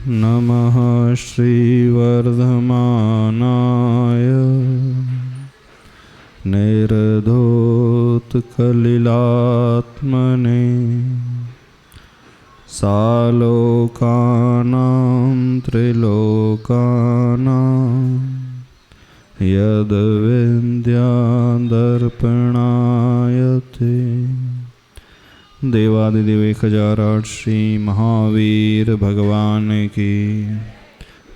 नमः श्रीवर्धमानाय निर्धोतकलिलात्मने सालोकानां त्रिलोकानां यद्विद्यादर्पणायते। देवादिदेव 1008 श्री महावीर भगवान की।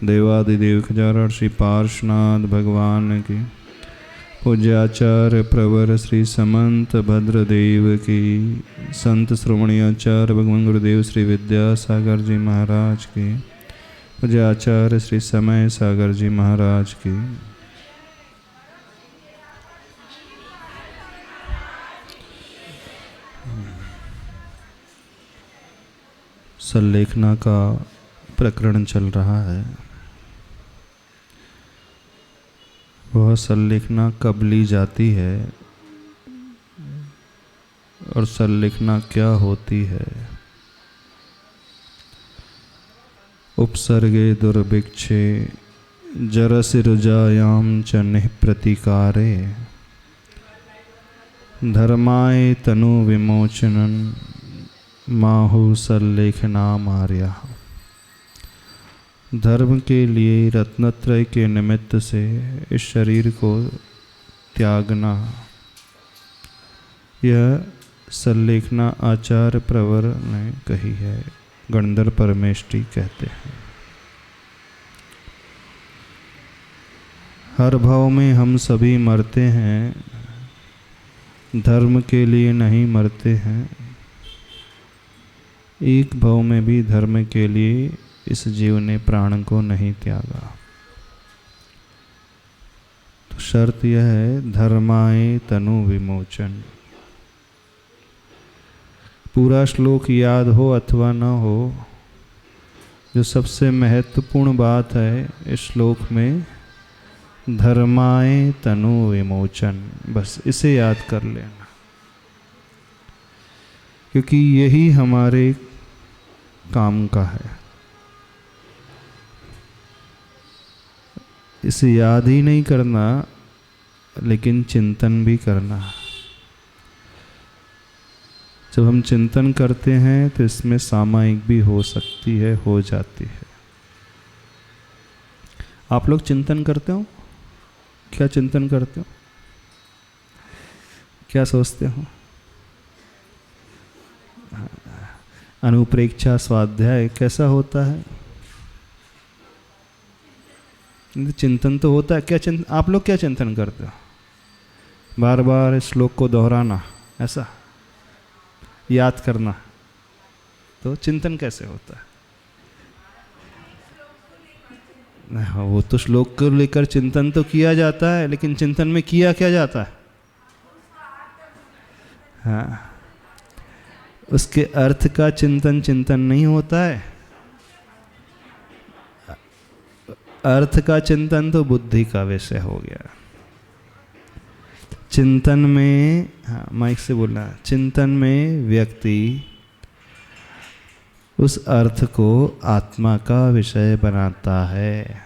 देवादिदेव 1008 श्री पार्श्वनाथ भगवान की। पूज्याचार्य प्रवर श्री समंत भद्रदेव की। संत श्रोमणी आचार्य भगवान गुरुदेव श्री विद्यासागर जी महाराज की। पूज्याचार्य श्री समय सागर जी महाराज की। सल्लेखना का प्रकरण चल रहा है। वह सल्लेखना कब ली जाती है और सल्लेखना क्या होती है। उपसर्गे दुर्भिक्षे जरसिरुजायां च निःप्रतिकारे धर्माय तनु विमोचनं माहु सल्लेखनामार्या। धर्म के लिए रत्नत्रय के निमित्त से इस शरीर को त्यागना, यह सल्लेखना आचार्य प्रवर ने कही है। गणधर परमेष्ठी कहते हैं। हर भाव में हम सभी मरते हैं, धर्म के लिए नहीं मरते हैं। एक भाव में भी धर्म के लिए इस जीव ने प्राण को नहीं त्यागा। तो शर्त यह है धर्माय तनु विमोचन। पूरा श्लोक याद हो अथवा न हो, जो सबसे महत्वपूर्ण बात है इस श्लोक में धर्माय तनु विमोचन, बस इसे याद कर लेना, क्योंकि यही हमारे काम का है। इसे याद ही नहीं करना, लेकिन चिंतन भी करना। जब हम चिंतन करते हैं तो इसमें सामायिक भी हो सकती है, हो जाती है। आप लोग चिंतन करते हो? क्या चिंतन करते हो? क्या सोचते हो? अनुप्रेक्षा स्वाध्याय कैसा होता है? चिंतन तो होता है। क्या चिंतन, आप लोग क्या चिंतन करते हो? बार बार इस श्लोक को दोहराना, ऐसा याद करना, तो चिंतन कैसे होता है? हाँ, वो तो श्लोक को लेकर चिंतन तो किया जाता है, लेकिन चिंतन में किया क्या जाता है? हाँ, उसके अर्थ का चिंतन नहीं होता है। अर्थ का चिंतन तो बुद्धि का विषय हो गया। चिंतन में, हाँ माइक से बोलना, चिंतन में व्यक्ति उस अर्थ को आत्मा का विषय बनाता है।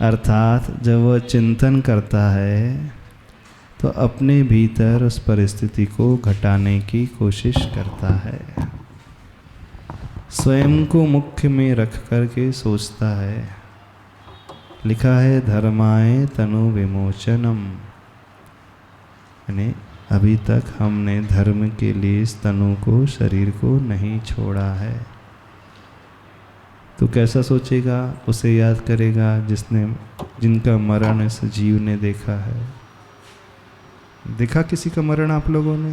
अर्थात जब वह चिंतन करता है तो अपने भीतर उस परिस्थिति को घटाने की कोशिश करता है। स्वयं को मुख्य में रख करके सोचता है। लिखा है धर्माय तनु विमोचनम, यानी अभी तक हमने धर्म के लिए इस तनु को, शरीर को नहीं छोड़ा है। तो कैसा सोचेगा? उसे याद करेगा जिनका मरण इस जीव ने देखा है। देखा किसी का मरण आप लोगों ने?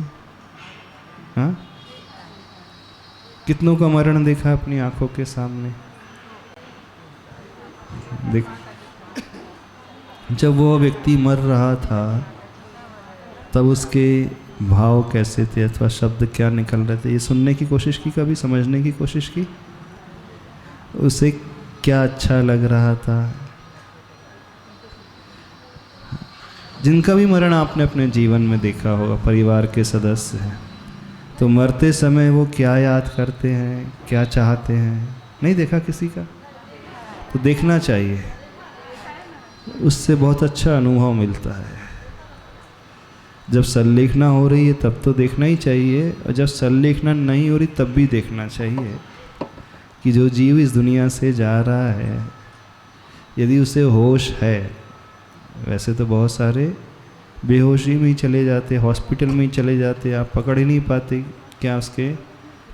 हाँ, कितनों का मरण देखा अपनी आंखों के सामने? देख, जब वो व्यक्ति मर रहा था तब उसके भाव कैसे थे अथवा शब्द क्या निकल रहे थे, ये सुनने की कोशिश की, कभी समझने की कोशिश की? उसे क्या अच्छा लग रहा था? जिनका भी मरण आपने अपने जीवन में देखा होगा, परिवार के सदस्य हैं, तो मरते समय वो क्या याद करते हैं, क्या चाहते हैं? नहीं देखा किसी का? तो देखना चाहिए, उससे बहुत अच्छा अनुभव मिलता है। जब संलेखना हो रही है तब तो देखना ही चाहिए, और जब संलेखना नहीं हो रही तब भी देखना चाहिए कि जो जीव इस दुनिया से जा रहा है, यदि उसे होश है, वैसे तो बहुत सारे बेहोशी में ही चले जाते, हॉस्पिटल में ही चले जाते, आप पकड़ ही नहीं पाते क्या उसके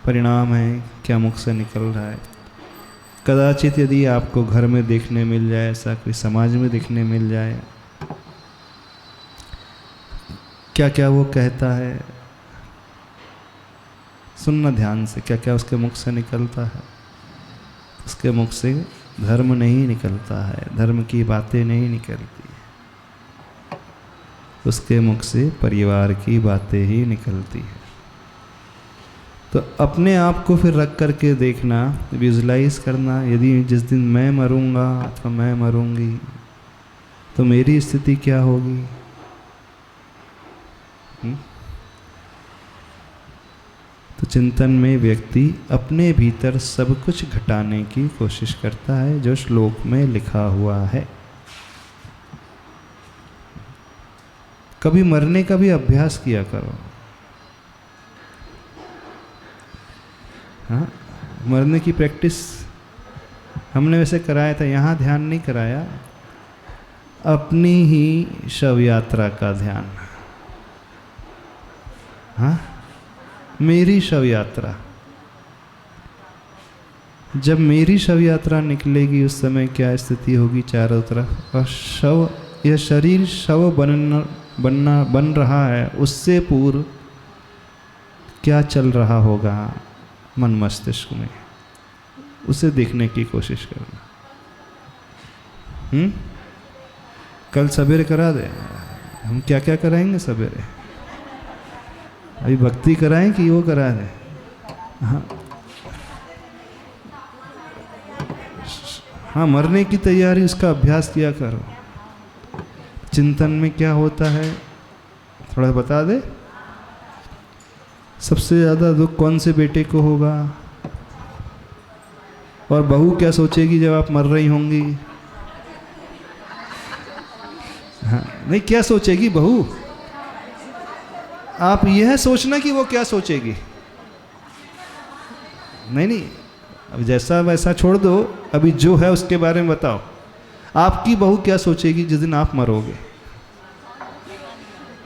परिणाम हैं, क्या मुख से निकल रहा है। कदाचित यदि आपको घर में देखने मिल जाए, ऐसा कोई समाज में देखने मिल जाए, क्या क्या वो कहता है, सुनना ध्यान से, क्या क्या उसके मुख से निकलता है। उसके मुख से धर्म नहीं निकलता है, धर्म की बातें नहीं निकलती, उसके मुख से परिवार की बातें ही निकलती है। तो अपने आप को फिर रख करके देखना, विजुलाइज करना, यदि जिस दिन मैं मरूंगा अथवा मैं मरूंगी तो मेरी स्थिति क्या होगी। तो चिंतन में व्यक्ति अपने भीतर सब कुछ घटाने की कोशिश करता है जो श्लोक में लिखा हुआ है। कभी मरने का भी अभ्यास किया करो। हाँ, मरने की प्रैक्टिस हमने वैसे कराया था, यहाँ ध्यान नहीं कराया, अपनी ही शव यात्रा का ध्यान। हाँ, मेरी शव यात्रा, जब मेरी शव यात्रा निकलेगी उस समय क्या स्थिति होगी चारों तरफ, और शव, यह शरीर शव बन रहा है, उससे पूर्व क्या चल रहा होगा मन मस्तिष्क में, उसे देखने की कोशिश करना। कल सवेरे करा दे, हम क्या क्या कराएंगे सवेरे, अभी भक्ति कराएं कि वो करा दे। हाँ, मरने की तैयारी, उसका अभ्यास किया करो। चिंतन में क्या होता है थोड़ा बता दे। सबसे ज़्यादा दुख कौन से बेटे को होगा, और बहू क्या सोचेगी जब आप मर रही होंगी। हाँ, नहीं, क्या सोचेगी बहू, आप यह सोचना कि वो क्या सोचेगी। नहीं, अब जैसा वैसा छोड़ दो, अभी जो है उसके बारे में बताओ। आपकी बहू क्या सोचेगी जिस दिन आप मरोगे।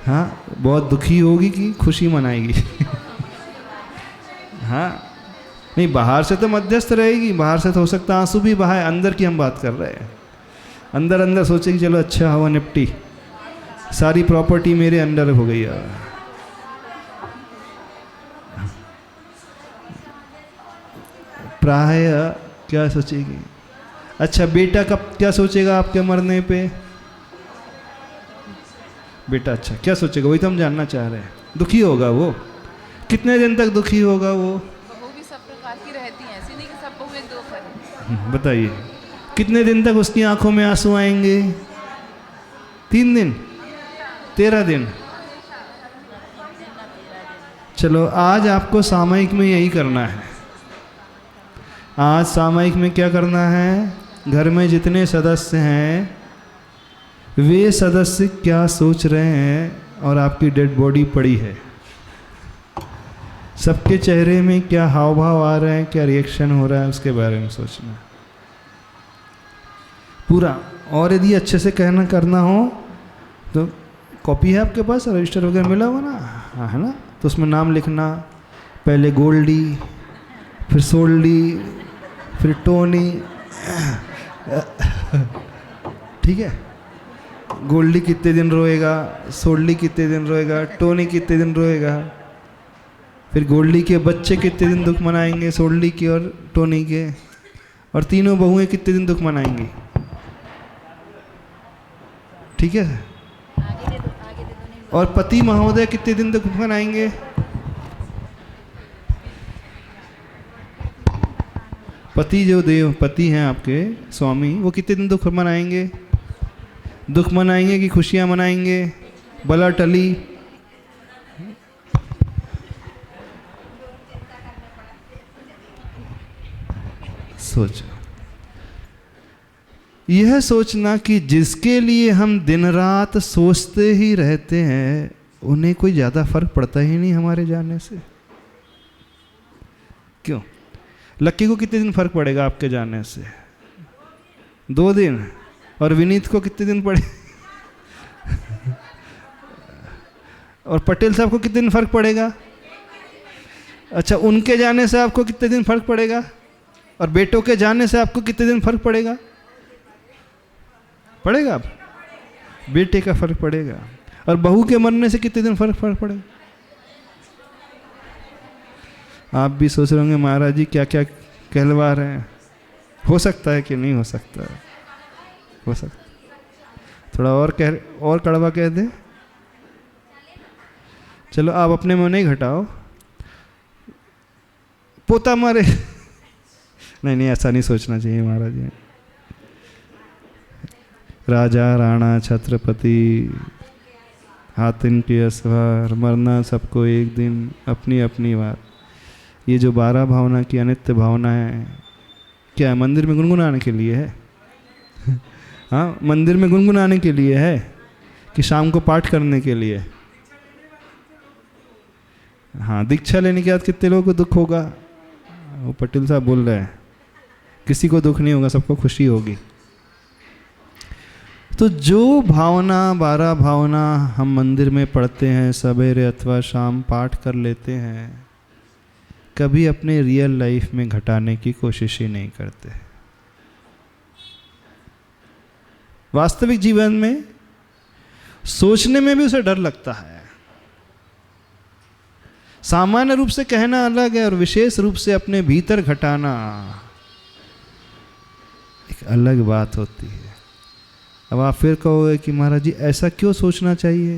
हाँ, बहुत दुखी होगी कि खुशी मनाएगी। हाँ, नहीं, बाहर से तो मध्यस्थ रहेगी, बाहर से तो हो सकता है आंसू भी बहाए, अंदर की हम बात कर रहे हैं। अंदर अंदर सोचेगी चलो अच्छा हुआ निपटी, सारी प्रॉपर्टी मेरे अंडर हो गई है। प्राय क्या सोचेगी। अच्छा, बेटा कब क्या सोचेगा आपके मरने पे। बेटा अच्छा क्या सोचेगा, वही तो हम जानना चाह रहे हैं। दुखी होगा वो, कितने दिन तक दुखी होगा वो। बहू भी सब प्रकार की रहती हैं, ऐसी नहीं कि सब बहू एक दो करें। बताइए कितने दिन तक उसकी आंखों में आंसू आएंगे। 3 दिन, 13 दिन। चलो आज आपको सामयिक में यही करना है। आज सामयिक में क्या करना है, घर में जितने सदस्य हैं वे सदस्य क्या सोच रहे हैं, और आपकी डेड बॉडी पड़ी है, सबके चेहरे में क्या हाव भाव आ रहे हैं, क्या रिएक्शन हो रहा है, उसके बारे में सोचना पूरा। और यदि अच्छे से कहना करना हो तो कॉपी है आपके पास, रजिस्टर वगैरह मिला हुआ ना, हाँ है ना, तो उसमें नाम लिखना, पहले गोल्डी, फिर सोल्डी, फिर टोनी। ठीक है, गोल्डी कितने दिन रोएगा, सोल्डी कितने दिन रोएगा, टोनी कितने दिन रोएगा, फिर गोल्डी के बच्चे कितने दिन दुख मनाएंगे, सोल्डी की और टोनी के, और तीनों बहुएं कितने दिन दुख मनाएंगी। ठीक है, और पति महोदय कितने दिन दुख मनाएंगे। पति जो देव पति हैं आपके स्वामी, वो कितने दिन दुख मनाएंगे। दुख मनाएंगे कि खुशियां मनाएंगे, बला टली। सोचो। यह सोचना कि जिसके लिए हम दिन रात सोचते ही रहते हैं उन्हें कोई ज़्यादा फर्क पड़ता ही नहीं हमारे जाने से। क्यों? लक्की को कितने दिन फर्क पड़ेगा आपके जाने से? 2 दिन। और विनीत को कितने दिन पड़े? और पटेल साहब को कितने दिन फर्क पड़ेगा? अच्छा, उनके जाने से आपको कितने दिन फर्क पड़ेगा? और बेटों के जाने से आपको कितने दिन फर्क पड़ेगा? पड़ेगा। आप बेटे का फर्क पड़ेगा। और बहू के मरने से कितने दिन फर्क पड़ेगा? आप भी सोच रहे होंगे महाराज जी क्या क्या कहलवा रहे हैं। हो सकता है कि नहीं हो सकता है? हो सकता। थोड़ा और कड़वा कह दे। चलो आप अपने में नहीं घटाओ। पोता मारे नहीं, ऐसा नहीं सोचना चाहिए महाराज जी। राजा राणा छत्रपति हातिम की असवार, मरना सबको एक दिन, अपनी अपनी बात। ये जो 12 भावना की अनित्य भावना है, क्या मंदिर में गुनगुनाने के लिए है? हाँ, मंदिर में गुनगुनाने के लिए है कि शाम को पाठ करने के लिए? हाँ, दीक्षा लेने के बाद कितने लोगों को दुख होगा? वो पटेल साहब बोल रहे हैं किसी को दुख नहीं होगा, सबको खुशी होगी। तो जो भावना 12 भावना हम मंदिर में पढ़ते हैं, सवेरे अथवा शाम पाठ कर लेते हैं, कभी अपने रियल लाइफ में घटाने की कोशिश ही नहीं करते। वास्तविक जीवन में सोचने में भी उसे डर लगता है। सामान्य रूप से कहना अलग है और विशेष रूप से अपने भीतर घटाना एक अलग बात होती है। अब आप फिर कहोगे कि महाराज जी ऐसा क्यों सोचना चाहिए?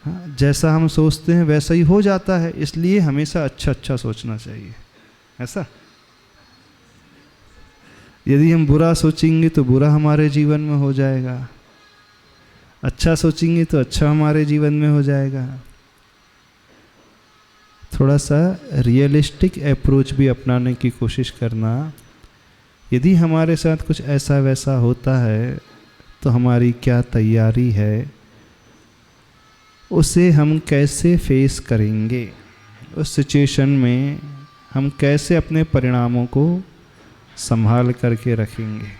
हाँ, जैसा हम सोचते हैं वैसा ही हो जाता है, इसलिए हमेशा अच्छा सोचना चाहिए। ऐसा यदि हम बुरा सोचेंगे तो बुरा हमारे जीवन में हो जाएगा, अच्छा सोचेंगे तो अच्छा हमारे जीवन में हो जाएगा। थोड़ा सा रियलिस्टिक अप्रोच भी अपनाने की कोशिश करना। यदि हमारे साथ कुछ ऐसा वैसा होता है तो हमारी क्या तैयारी है, उसे हम कैसे फेस करेंगे, उस सिचुएशन में हम कैसे अपने परिणामों को संभाल करके रखेंगे।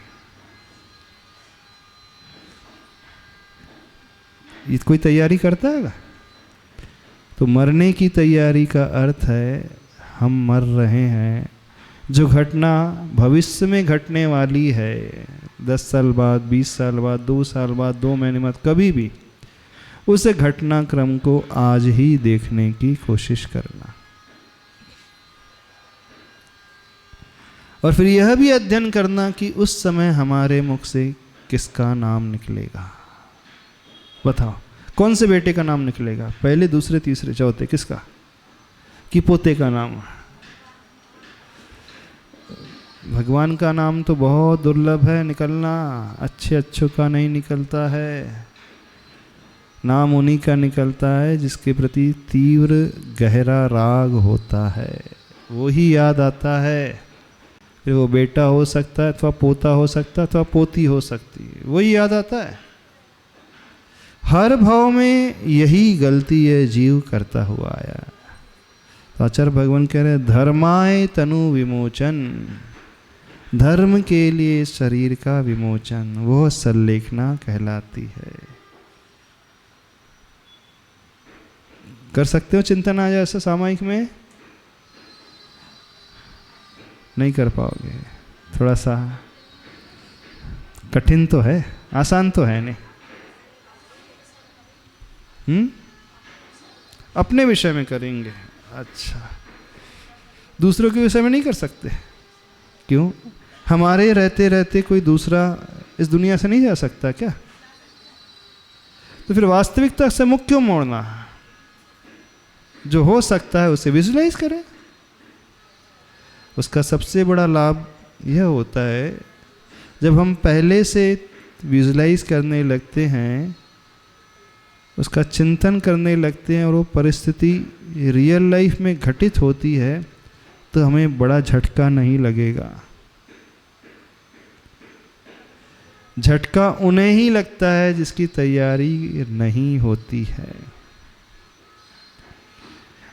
ये कोई तैयारी करता है? तो मरने की तैयारी का अर्थ है हम मर रहे हैं। जो घटना भविष्य में घटने वाली है, 10 साल बाद, 20 साल बाद, 2 साल बाद, 2 महीने बाद, कभी भी उस घटनाक्रम को आज ही देखने की कोशिश करना। और फिर यह भी अध्ययन करना कि उस समय हमारे मुख से किसका नाम निकलेगा। बताओ, कौन से बेटे का नाम निकलेगा? पहले, दूसरे, तीसरे, चौथे? किसका? कि पोते का नाम? भगवान का नाम तो बहुत दुर्लभ है निकलना, अच्छों का नहीं निकलता है। नाम उन्हीं का निकलता है जिसके प्रति तीव्र गहरा राग होता है, वो ही याद आता है। फिर वो बेटा हो सकता है, अथवा पोता हो सकता है, अथवा पोती हो सकती है, वही याद आता है। हर भाव में यही गलती है जीव करता हुआ आया। तो आचार्य भगवान कह रहे धर्माय तनु विमोचन, धर्म के लिए शरीर का विमोचन, वो संलेखना कहलाती है। कर सकते हो चिंतन आज ऐसा सामायिक में? नहीं कर पाओगे, थोड़ा सा कठिन तो है, आसान तो है नहीं। अपने विषय में करेंगे। अच्छा, दूसरों के विषय में नहीं कर सकते? क्यों? हमारे रहते रहते कोई दूसरा इस दुनिया से नहीं जा सकता क्या? तो फिर वास्तविकता से मुख क्यों मोड़ना? जो हो सकता है उसे विजुलाइज करें। उसका सबसे बड़ा लाभ यह होता है जब हम पहले से विजुलाइज करने लगते हैं, उसका चिंतन करने लगते हैं और वो परिस्थिति रियल लाइफ में घटित होती है, तो हमें बड़ा झटका नहीं लगेगा। झटका उन्हें ही लगता है जिसकी तैयारी नहीं होती है।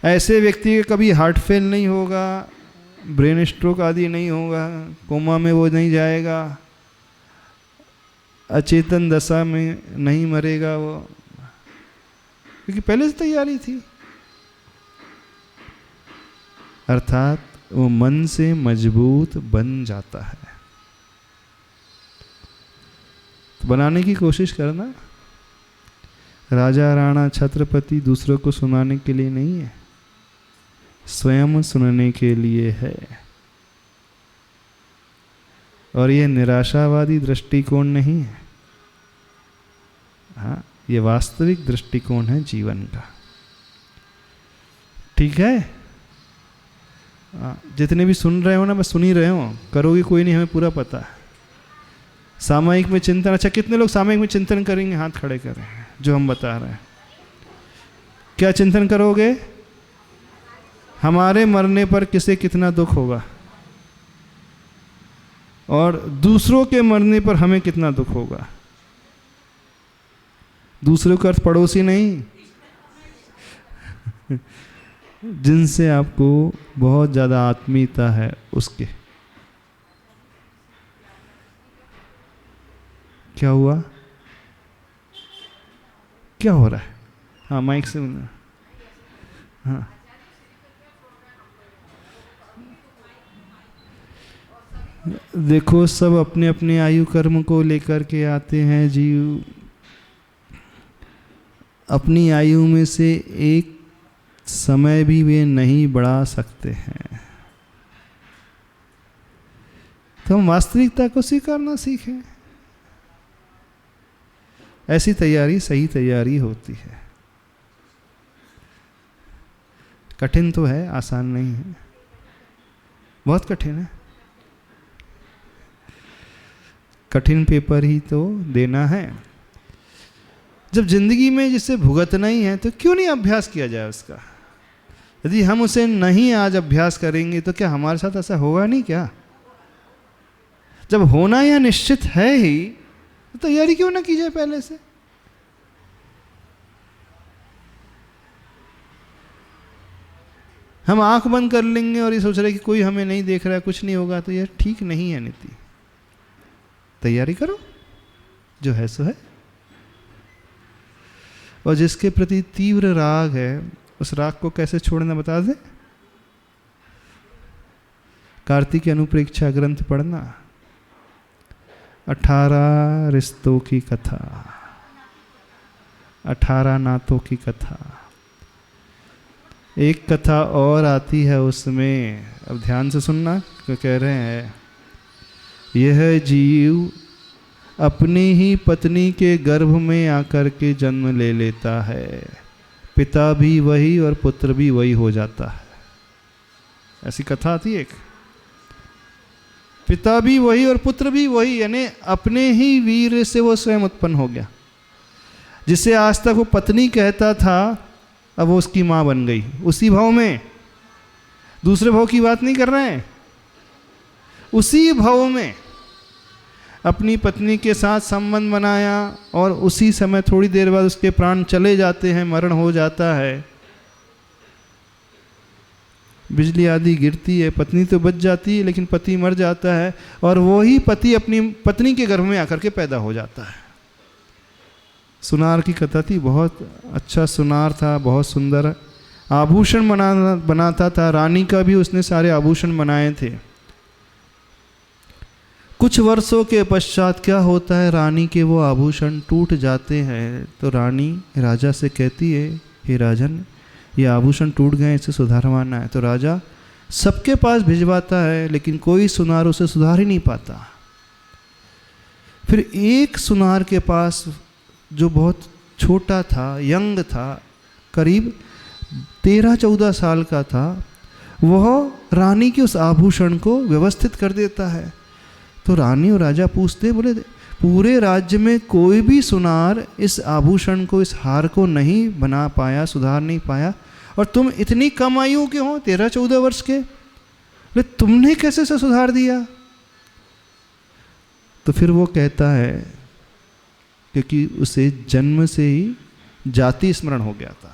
ऐसे व्यक्ति का कभी हार्ट फेल नहीं होगा, ब्रेन स्ट्रोक आदि नहीं होगा, कोमा में वो नहीं जाएगा, अचेतन दशा में नहीं मरेगा वो, क्योंकि पहले से तैयारी थी। अर्थात वो मन से मजबूत बन जाता है। तो बनाने की कोशिश करना। राजा राणा छत्रपति दूसरों को सुनाने के लिए नहीं है, स्वयं सुनने के लिए है। और ये निराशावादी दृष्टिकोण नहीं है, हाँ, ये वास्तविक दृष्टिकोण है जीवन का। ठीक है, जितने भी सुन रहे हो ना, बस सुन ही रहे हो, करोगे कोई नहीं, हमें पूरा पता है। सामयिक में चिंतन, अच्छा कितने लोग सामयिक में चिंतन करेंगे? हाथ खड़े करें जो हम बता रहे हैं। क्या चिंतन करोगे? हमारे मरने पर किसे कितना दुख होगा और दूसरों के मरने पर हमें कितना दुख होगा। दूसरों का अर्थ पड़ोसी नहीं, जिनसे आपको बहुत ज़्यादा आत्मीयता है उसके। क्या हुआ? क्या हो रहा है? हाँ, माइक से। हाँ, देखो सब अपने अपने आयु कर्म को लेकर के आते हैं। जीव अपनी आयु में से एक समय भी वे नहीं बढ़ा सकते हैं। तो हम वास्तविकता को स्वीकारना सीखें। ऐसी तैयारी सही तैयारी होती है। कठिन तो है, आसान नहीं है, बहुत कठिन है। कठिन पेपर ही तो देना है। जब जिंदगी में जिसे भुगतना ही है तो क्यों नहीं अभ्यास किया जाए उसका। यदि हम उसे नहीं आज अभ्यास करेंगे तो क्या हमारे साथ ऐसा होगा नहीं क्या? जब होना या निश्चित है ही तो तैयारी क्यों ना की जाए पहले से। हम आंख बंद कर लेंगे और ये सोच रहे कि कोई हमें नहीं देख रहा है, कुछ नहीं होगा, तो यह ठीक नहीं है नीति। तैयारी करो, जो है सो है। और जिसके प्रति तीव्र राग है उस राग को कैसे छोड़ना बता दे। कार्तिक अनुप्रेक्षा ग्रंथ पढ़ना, 18 रिश्तों की कथा, 18 नातों की कथा। एक कथा और आती है उसमें, अब ध्यान से सुनना, क्यों कह रहे हैं यह जीव अपनी ही पत्नी के गर्भ में आकर के जन्म ले लेता है, पिता भी वही और पुत्र भी वही हो जाता है। ऐसी कथा आती है एक, पिता भी वही और पुत्र भी वही, यानी अपने ही वीर से वो स्वयं उत्पन्न हो गया। जिसे आज तक वो पत्नी कहता था अब वो उसकी मां बन गई, उसी भाव में। दूसरे भाव की बात नहीं कर रहे हैं, उसी भाव में अपनी पत्नी के साथ संबंध बनाया और उसी समय थोड़ी देर बाद उसके प्राण चले जाते हैं, मरण हो जाता है। बिजली आदि गिरती है, पत्नी तो बच जाती है लेकिन पति मर जाता है, और वही पति अपनी पत्नी के गर्भ में आकर के पैदा हो जाता है। सुनार की कथा थी, बहुत अच्छा सुनार था, बहुत सुंदर आभूषण बनाता था। रानी का भी उसने सारे आभूषण बनाए थे। कुछ वर्षों के पश्चात क्या होता है, रानी के वो आभूषण टूट जाते हैं। तो रानी राजा से कहती है, हे राजन, ये आभूषण टूट गए, इसे सुधारवाना है। तो राजा सबके पास भिजवाता है लेकिन कोई सुनार उसे सुधार ही नहीं पाता। फिर एक सुनार के पास जो बहुत छोटा था, यंग था, करीब 13-14 साल का था, वह रानी के उस आभूषण को व्यवस्थित कर देता है। तो रानी और राजा पूछते, बोले पूरे राज्य में कोई भी सुनार इस आभूषण को, इस हार को नहीं बना पाया, सुधार नहीं पाया, और तुम इतनी कम आयु के हो, 13-14 वर्ष के, बोले तुमने कैसे से सुधार दिया? तो फिर वो कहता है क्योंकि उसे जन्म से ही जाति स्मरण हो गया था।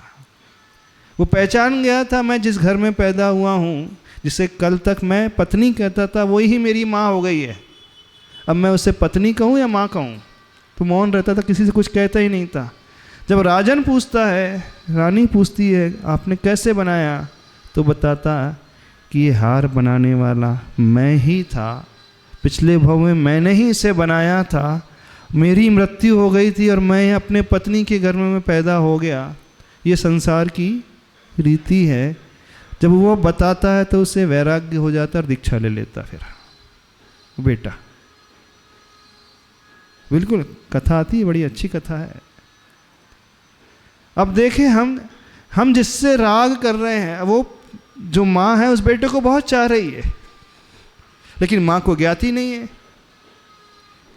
वो पहचान गया था मैं जिस घर में पैदा हुआ हूँ, जिसे कल तक मैं पत्नी कहता था, वही ही मेरी माँ हो गई है। अब मैं उसे पत्नी कहूँ या माँ कहूँ? तो मौन रहता था, किसी से कुछ कहता ही नहीं था। जब राजन पूछता है, रानी पूछती है आपने कैसे बनाया, तो बताता कि ये हार बनाने वाला मैं ही था, पिछले भव में मैंने ही इसे बनाया था, मेरी मृत्यु हो गई थी और मैं अपने पत्नी के घर में पैदा हो गया, ये संसार की रीति है। जब वो बताता है तो उसे वैराग्य हो जाता और दीक्षा ले लेता। फिर बेटा बिल्कुल कथा आती है, बड़ी अच्छी कथा है। अब देखें हम जिससे राग कर रहे हैं, वो जो माँ है उस बेटे को बहुत चाह रही है, लेकिन माँ को ज्ञात ही नहीं है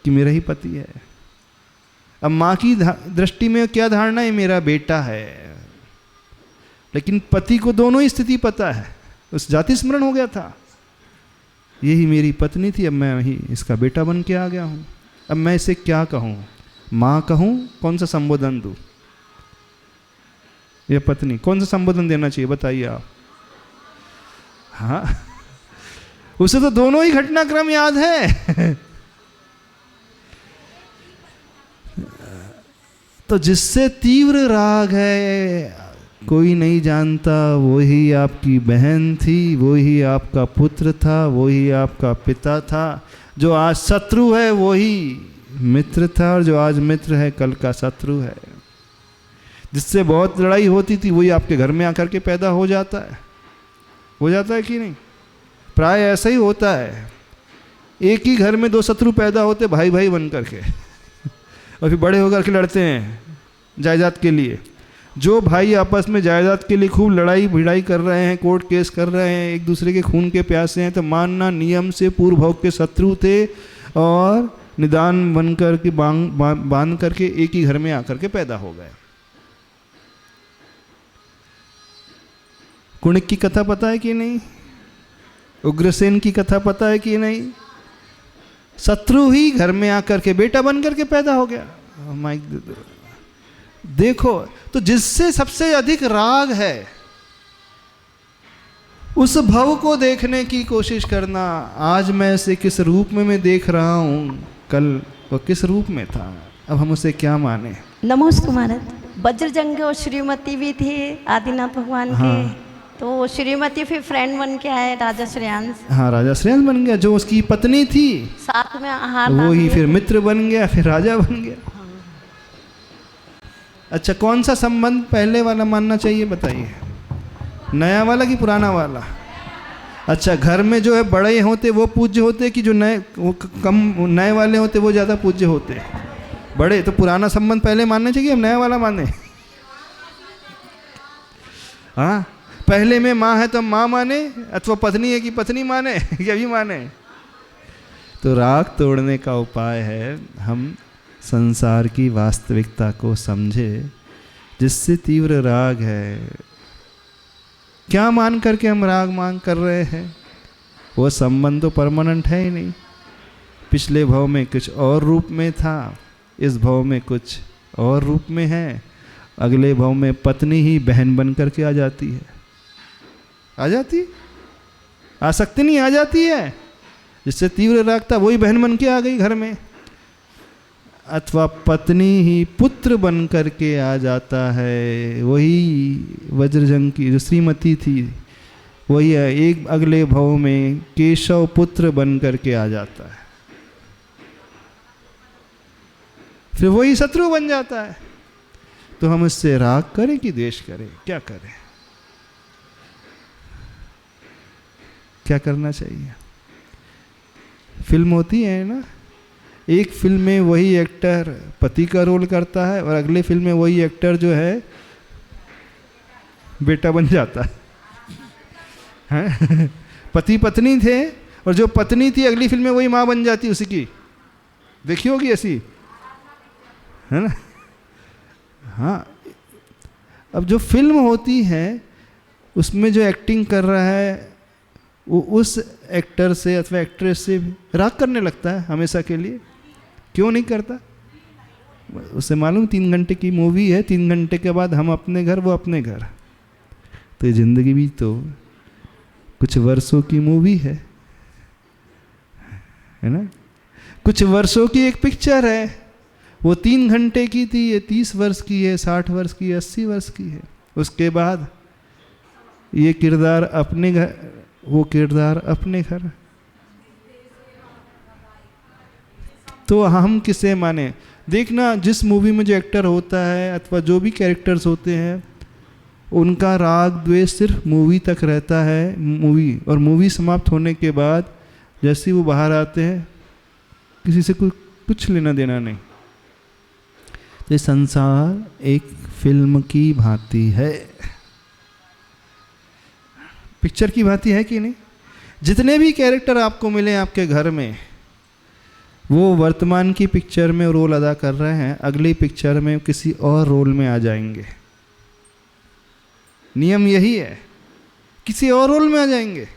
कि मेरा ही पति है। अब माँ की दृष्टि में क्या धारणा है, मेरा बेटा है, लेकिन पति को दोनों ही स्थिति पता है। उस जाति स्मरण हो गया था, यही मेरी पत्नी थी, अब मैं ही इसका बेटा बन के आ गया हूँ। अब मैं इसे क्या कहूँ, माँ कहूँ, कौन सा संबोधन दूँ, या पत्नी, कौन सा संबोधन देना चाहिए बताइए आप? हाँ, उसे तो दोनों ही घटनाक्रम याद है। तो जिससे तीव्र राग है, कोई नहीं जानता, वही आपकी बहन थी, वही आपका पुत्र था, वही आपका पिता था। जो आज शत्रु है वही मित्र था, और जो आज मित्र है कल का शत्रु है। जिससे बहुत लड़ाई होती थी वही आपके घर में आकर के पैदा हो जाता है कि नहीं? प्राय ऐसा ही होता है, एक ही घर में दो शत्रु पैदा होते भाई भाई बन करके, और फिर बड़े होकर के लड़ते हैं जायदाद के लिए। जो भाई आपस में जायदाद के लिए खूब लड़ाई भिड़ाई कर रहे हैं, कोर्ट केस कर रहे हैं, एक दूसरे के खून के प्यासे हैं, तो मानना नियम से पूर्व भोग के शत्रु थे, और निदान बन कर के बांध करके एक ही घर में आकर के पैदा हो गए। कुणिक की कथा पता है कि नहीं? उग्रसेन की कथा पता है कि नहीं? शत्रु ही घर में आकर के बेटा बन करके पैदा हो गया। माइक देखो, तो जिससे सबसे अधिक राग है उस भव को देखने की कोशिश करना। आज मैं उसे किस रूप में मैं देख रहा हूँ, कल वो किस रूप में था, अब हम उसे क्या माने? नमोस्तु महाराज। वज्रजंग और श्रीमती भी थे आदिनाथ भगवान के, तो श्रीमती फिर फ्रेंड बन के आए राजा श्रेयांश। हाँ, राजा श्रेयांश बन गया, जो उसकी पत्नी थी साथ में आहार वो ही फिर मित्र बन गया, फिर राजा बन गया। अच्छा, कौन सा संबंध पहले वाला मानना चाहिए बताइए? नया वाला कि पुराना वाला? अच्छा, घर में जो है बड़े होते वो पूज्य होते कि जो कम नए वाले होते वो ज़्यादा पूज्य होते? बड़े। तो पुराना संबंध पहले मानना चाहिए, हम नया वाला माने? हाँ, पहले में माँ है तो माँ माने, अथवा पत्नी है कि पत्नी माने, या भी माने? तो राग तोड़ने का उपाय है हम संसार की वास्तविकता को समझे। जिससे तीव्र राग है, क्या मान करके हम राग मांग कर रहे हैं? वो संबंध तो परमानेंट है ही नहीं। पिछले भव में कुछ और रूप में था, इस भव में कुछ और रूप में है, अगले भव में पत्नी ही बहन बन करके आ जाती है। आ जाती, आसक्ति नहीं आ जाती है। जिससे तीव्र राग था वही बहन बन के आ गई घर में, अथवा पत्नी ही पुत्र बन करके आ जाता है। वही वज्रजंग की जो श्रीमती थी वही एक अगले भव में केशव पुत्र बन करके आ जाता है, फिर वही शत्रु बन जाता है। तो हम इससे राग करें कि द्वेष करें? क्या करें? क्या करना चाहिए? फिल्म होती है ना, एक फिल्म में वही एक्टर पति का रोल करता है और अगले फिल्म में वही एक्टर जो है बेटा बन जाता है। पति पत्नी थे और जो पत्नी थी अगली फिल्म में वही माँ बन जाती उसकी। देखी होगी ऐसी, है ना? हाँ, अब जो फिल्म होती है उसमें जो एक्टिंग कर रहा है वो उस एक्टर से अथवा एक्ट्रेस से राग करने लगता है हमेशा के लिए। क्यों नहीं करता? उसे मालूम 3 घंटे की मूवी है, 3 घंटे के बाद हम अपने घर, वो अपने घर। तो ये जिंदगी भी तो कुछ वर्षों की मूवी है ना? कुछ वर्षों की एक पिक्चर है। वो 3 घंटे की थी, ये 30 वर्ष की है, 60 वर्ष की है, 80 वर्ष की है। उसके बाद ये किरदार अपने घर, वो किरदार अपने घर। तो हम किसे माने? देखना, जिस मूवी में जो एक्टर होता है अथवा जो भी कैरेक्टर्स होते हैं, उनका राग द्वेष सिर्फ मूवी तक रहता है, मूवी। और मूवी समाप्त होने के बाद जैसे ही वो बाहर आते हैं, किसी से कुछ लेना देना नहीं। तो ये संसार एक फिल्म की भांति है, पिक्चर की भांति है कि नहीं? जितने भी कैरेक्टर आपको मिले आपके घर में, वो वर्तमान की पिक्चर में रोल अदा कर रहे हैं, अगली पिक्चर में किसी और रोल में आ जाएंगे। नियम यही है, किसी और रोल में आ जाएंगे।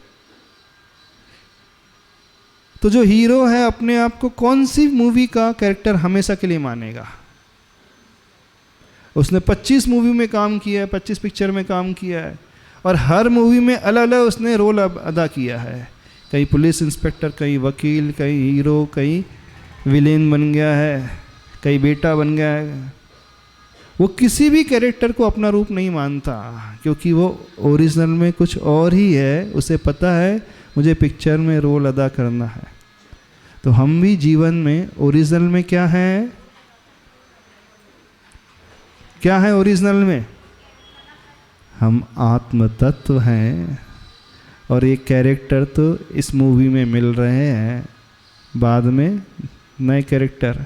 तो जो हीरो है अपने आप को कौन सी मूवी का कैरेक्टर हमेशा के लिए मानेगा? उसने 25 मूवी में काम किया है, 25 पिक्चर में काम किया है, और हर मूवी में अलग अलग उसने रोल अदा किया है। कहीं पुलिस इंस्पेक्टर, कहीं वकील, कहीं हीरो, कहीं विलेन बन गया है, कहीं बेटा बन गया है। वो किसी भी कैरेक्टर को अपना रूप नहीं मानता, क्योंकि वो ओरिजिनल में कुछ और ही है। उसे पता है मुझे पिक्चर में रोल अदा करना है। तो हम भी जीवन में ओरिजिनल में क्या है? क्या है ओरिजिनल में? हम आत्म तत्व हैं, और ये कैरेक्टर तो इस मूवी में मिल रहे हैं, बाद में नए कैरेक्टर।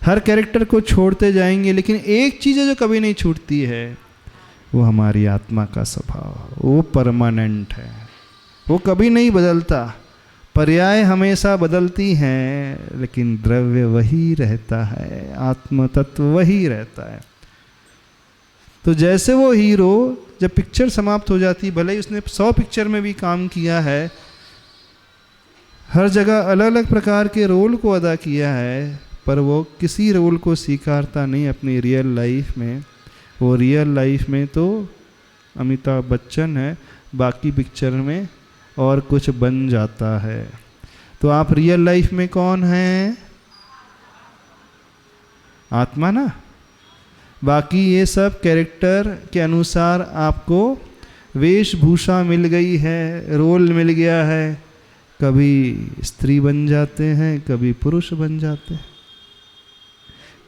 हर कैरेक्टर को छोड़ते जाएंगे, लेकिन एक चीज़ है जो कभी नहीं छूटती है, वो हमारी आत्मा का स्वभाव। वो परमानेंट है, वो कभी नहीं बदलता। पर्याय हमेशा बदलती हैं, लेकिन द्रव्य वही रहता है, आत्म तत्व वही रहता है। तो जैसे वो हीरो जब पिक्चर समाप्त हो जाती, भले ही उसने 100 पिक्चर में भी काम किया है, हर जगह अलग अलग प्रकार के रोल को अदा किया है, पर वो किसी रोल को स्वीकारता नहीं अपनी रियल लाइफ में। वो रियल लाइफ में तो अमिताभ बच्चन है, बाकी पिक्चर में और कुछ बन जाता है। तो आप रियल लाइफ में कौन हैं? आत्मा ना। बाकी ये सब कैरेक्टर के अनुसार आपको वेशभूषा मिल गई है, रोल मिल गया है। कभी स्त्री बन जाते हैं, कभी पुरुष बन जाते हैं,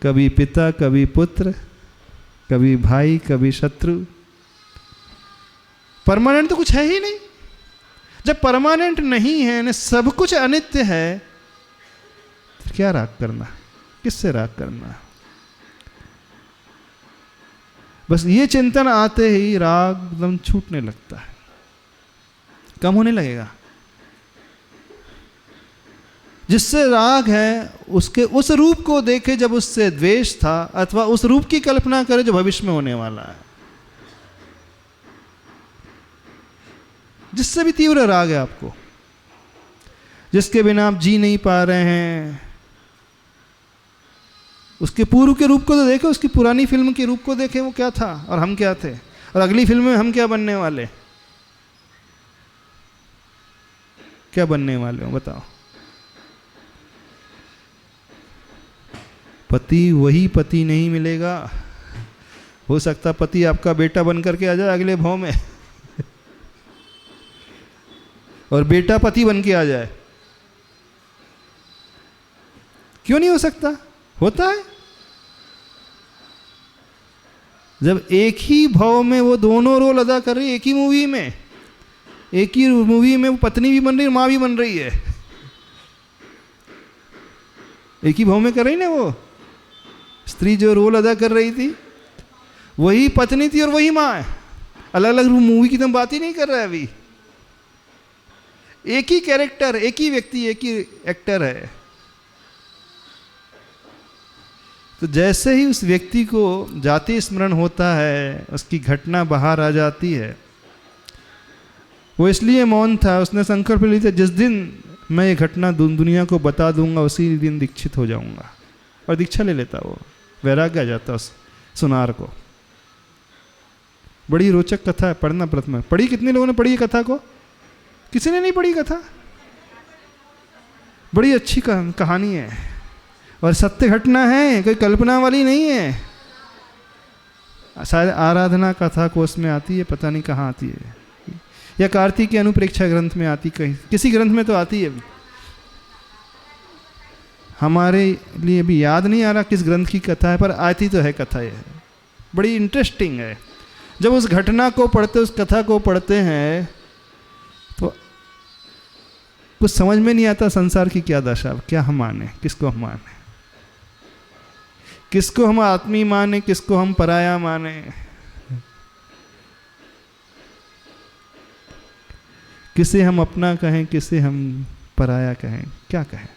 कभी पिता, कभी पुत्र, कभी भाई, कभी शत्रु। परमानेंट तो कुछ है ही नहीं। जब परमानेंट नहीं है ना, सब कुछ अनित्य है, तो क्या राग करना? किससे राग करना? बस ये चिंतन आते ही राग एकदम छूटने लगता है, कम होने लगेगा। जिससे राग है उसके उस रूप को देखे जब उससे द्वेष था, अथवा उस रूप की कल्पना करे जो भविष्य में होने वाला है। जिससे भी तीव्र राग है आपको, जिसके बिना आप जी नहीं पा रहे हैं, उसके पूर्व के रूप को तो देखे, उसकी पुरानी फिल्म के रूप को देखे, वो क्या था और हम क्या थे, और अगली फिल्म में हम क्या बनने वाले, क्या बनने वाले हो बताओ। पति वही पति नहीं मिलेगा। हो सकता पति आपका बेटा बन करके आ जाए अगले भाव में और बेटा पति बन के आ जाए। क्यों नहीं हो सकता? होता है। जब एक ही भाव में वो दोनों रोल अदा कर रही है, एक ही मूवी में, एक ही मूवी में वो पत्नी भी बन रही है, माँ भी बन रही है, एक ही भाव में कर रही ना। वो स्त्री जो रोल अदा कर रही थी वही पत्नी थी और वही माँ है। अलग अलग मूवी की तो हम बात ही नहीं कर रहे अभी। एक ही कैरेक्टर, एक ही व्यक्ति, एक ही एक्टर है। तो जैसे ही उस व्यक्ति को जाति स्मरण होता है, उसकी घटना बाहर आ जाती है, वो इसलिए मौन था, उसने संकल्प लिया था जिस दिन मैं ये घटना दुनिया को बता दूंगा उसी दिन दीक्षित हो जाऊंगा, और दीक्षा ले लेता। वो वैराग्य आ जाता उस सुनार को। बड़ी रोचक कथा है, पढ़ना प्रथम। पढ़ी? कितने लोगों ने पढ़ी ये कथा को? किसी ने नहीं पढ़ी कथा? बड़ी अच्छी कहानी है और सत्य घटना है, कोई कल्पना वाली नहीं है। शायद आराधना कथा कोष में आती है, पता नहीं कहाँ आती है, या कार्तिक के अनुप्रेक्षा ग्रंथ में आती, कहीं किसी ग्रंथ में तो आती है। हमारे लिए भी याद नहीं आ रहा किस ग्रंथ की कथा है, पर आती तो है कथा। ये बड़ी इंटरेस्टिंग है। जब उस घटना को पढ़ते, उस कथा को पढ़ते हैं तो कुछ समझ में नहीं आता संसार की क्या दशा, क्या हम माने, किसको हम माने, किसको हम आत्मी माने, किसको हम पराया माने। किसे हम अपना कहें, किसे हम पराया कहें, क्या कहें।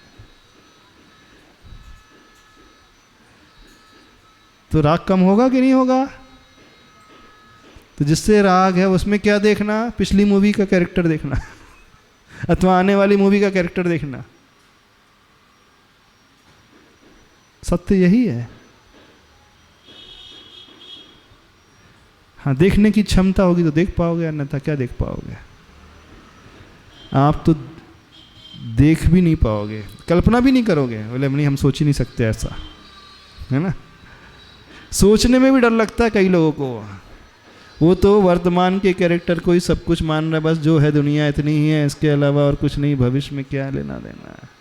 तो राग कम होगा कि नहीं होगा? तो जिससे राग है उसमें क्या देखना? पिछली मूवी का कैरेक्टर देखना अथवा आने वाली मूवी का कैरेक्टर देखना। सत्य यही है। हाँ, देखने की क्षमता होगी तो देख पाओगे, अन्यथा क्या देख पाओगे। आप तो देख भी नहीं पाओगे, कल्पना भी नहीं करोगे। बोले नहीं, हम सोच ही नहीं सकते ऐसा, है ना। सोचने में भी डर लगता है कई लोगों को। वो तो वर्तमान के कैरेक्टर को ही सब कुछ मान रहा है, बस जो है दुनिया इतनी ही है, इसके अलावा और कुछ नहीं, भविष्य में क्या लेना देना है।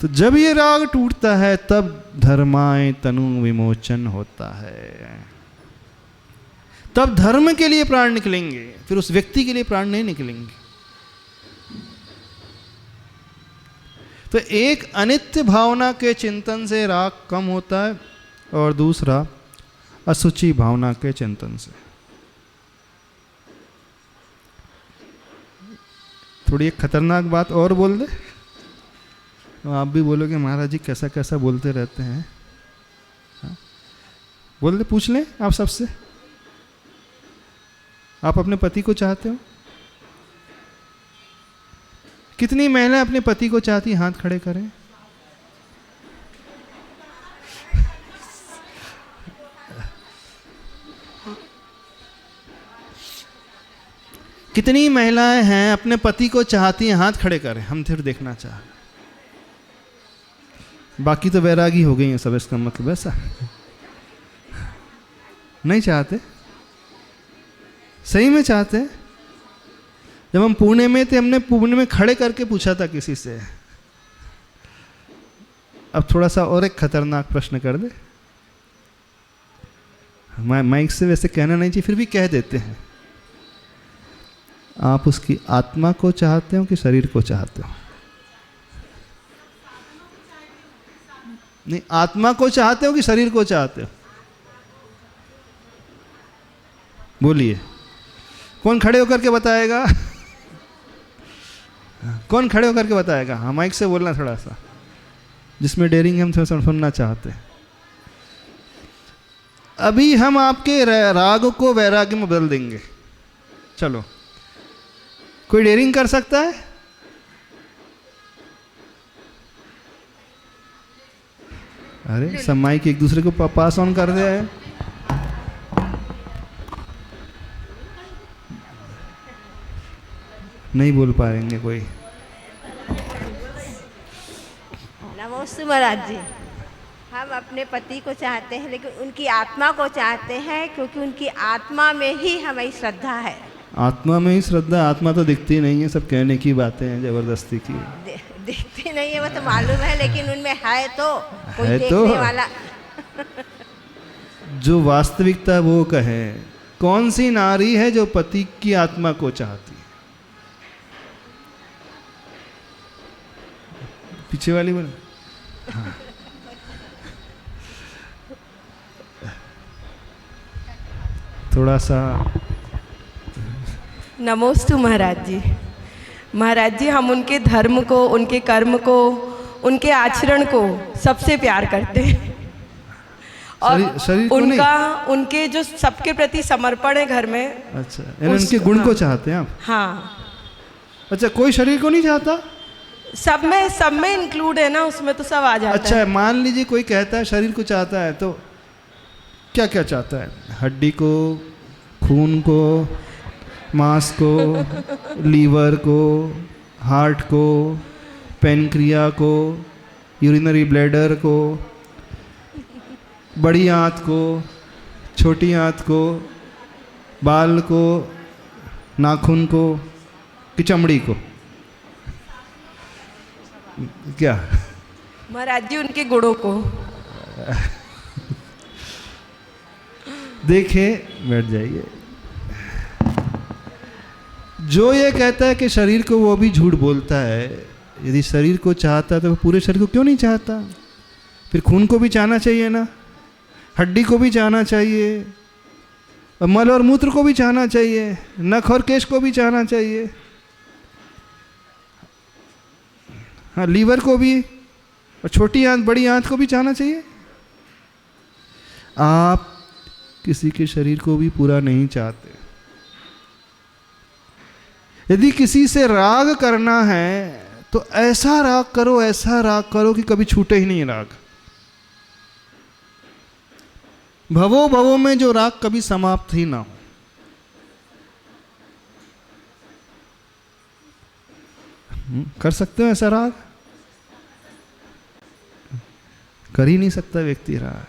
तो जब ये राग टूटता है तब धर्माय तनु विमोचन होता है। तब धर्म के लिए प्राण निकलेंगे, फिर उस व्यक्ति के लिए प्राण नहीं निकलेंगे। तो एक अनित्य भावना के चिंतन से राग कम होता है, और दूसरा असुचि भावना के चिंतन से। थोड़ी एक खतरनाक बात और बोल दे तो आप भी बोलोगे महाराज जी कैसा कैसा बोलते रहते हैं। हाँ? बोल दे, पूछ लें आप सबसे, आप अपने पति को चाहते हो? कितनी महिलाएं अपने पति को चाहती? हाथ खड़े करें। कितनी महिलाएं हैं अपने पति को चाहती हैं? हाथ खड़े करें, हम फिर देखना चाह। बाकी तो वैरागी हो गई हैं सब, इसका मतलब ऐसा नहीं चाहते, सही में चाहते। जब हम पुणे में थे, हमने पुणे में खड़े करके पूछा था किसी से। अब थोड़ा सा और एक खतरनाक प्रश्न कर दे, माइक से वैसे कहना नहीं चाहिए, फिर भी कह देते हैं। आप उसकी आत्मा को चाहते हो कि शरीर को चाहते हो? नहीं, आत्मा को चाहते हो कि शरीर को चाहते हो? बोलिए, कौन खड़े होकर के बताएगा? कौन खड़े होकर के बताएगा? हाँ, माइक से बोलना थोड़ा सा, जिसमें डेयरिंग हम थोड़ा सुनना चाहते हैं। अभी हम आपके राग को वैराग्य में बदल देंगे। चलो, कोई डेयरिंग कर सकता है? अरे सब माइक एक दूसरे को पास ऑन कर दे। नहीं बोल पाएंगे कोई। नमस्ते महाराज जी। हम अपने पति को चाहते हैं, लेकिन उनकी आत्मा को चाहते हैं, क्योंकि उनकी आत्मा में ही हमारी श्रद्धा है। आत्मा में ही श्रद्धा? आत्मा तो दिखती नहीं है, सब कहने की बातें हैं, जबरदस्ती की। दिखती नहीं है वो तो मालूम है, लेकिन उनमें है तो कोई है देखने तो वाला जो वास्तविकता वो कहे। कौन सी नारी है जो पति की आत्मा को चाहती? पीछे वाली बोल। हाँ। थोड़ा सा। नमोस्तु महाराज जी। महाराज जी, हम उनके धर्म को, उनके कर्म को, उनके आचरण को सबसे प्यार करते हैं, और शरीर को नहीं? उनका उनके जो सबके प्रति समर्पण है घर में। अच्छा, यानी उनके गुण को चाहते हैं आप? हाँ। अच्छा, कोई शरीर को नहीं चाहता? सब में इंक्लूड है ना, उसमें तो सब आ जाता अच्छा है। मान लीजिए कोई कहता है शरीर को चाहता है, तो क्या क्या चाहता है? हड्डी को, खून को, मांस को, लीवर को, हार्ट को, पेनक्रिया को, यूरिनरी ब्लैडर को, बड़ी आंत को, छोटी आंत को, बाल को, नाखून को, कि चमड़ी को? क्या? महाराज जी उनके गुणों को। देखिए, बैठ जाइए। जो ये कहता है कि शरीर को, वो भी झूठ बोलता है। यदि शरीर को चाहता है तो वो पूरे शरीर को क्यों नहीं चाहता? फिर खून को भी चाहना चाहिए ना, हड्डी को भी चाहना चाहिए, और मल और मूत्र को भी चाहना चाहिए, नख और केश को भी चाहना चाहिए, हाँ लीवर को भी, और छोटी आंत बड़ी आंत को भी चाहना चाहिए। आप किसी के शरीर को भी पूरा नहीं चाहते। यदि किसी से राग करना है तो ऐसा राग करो, ऐसा राग करो कि कभी छूटे ही नहीं राग। भवो भवो में जो राग कभी समाप्त ही ना हो। कर सकते हो ऐसा राग? कर ही नहीं सकता व्यक्ति राग,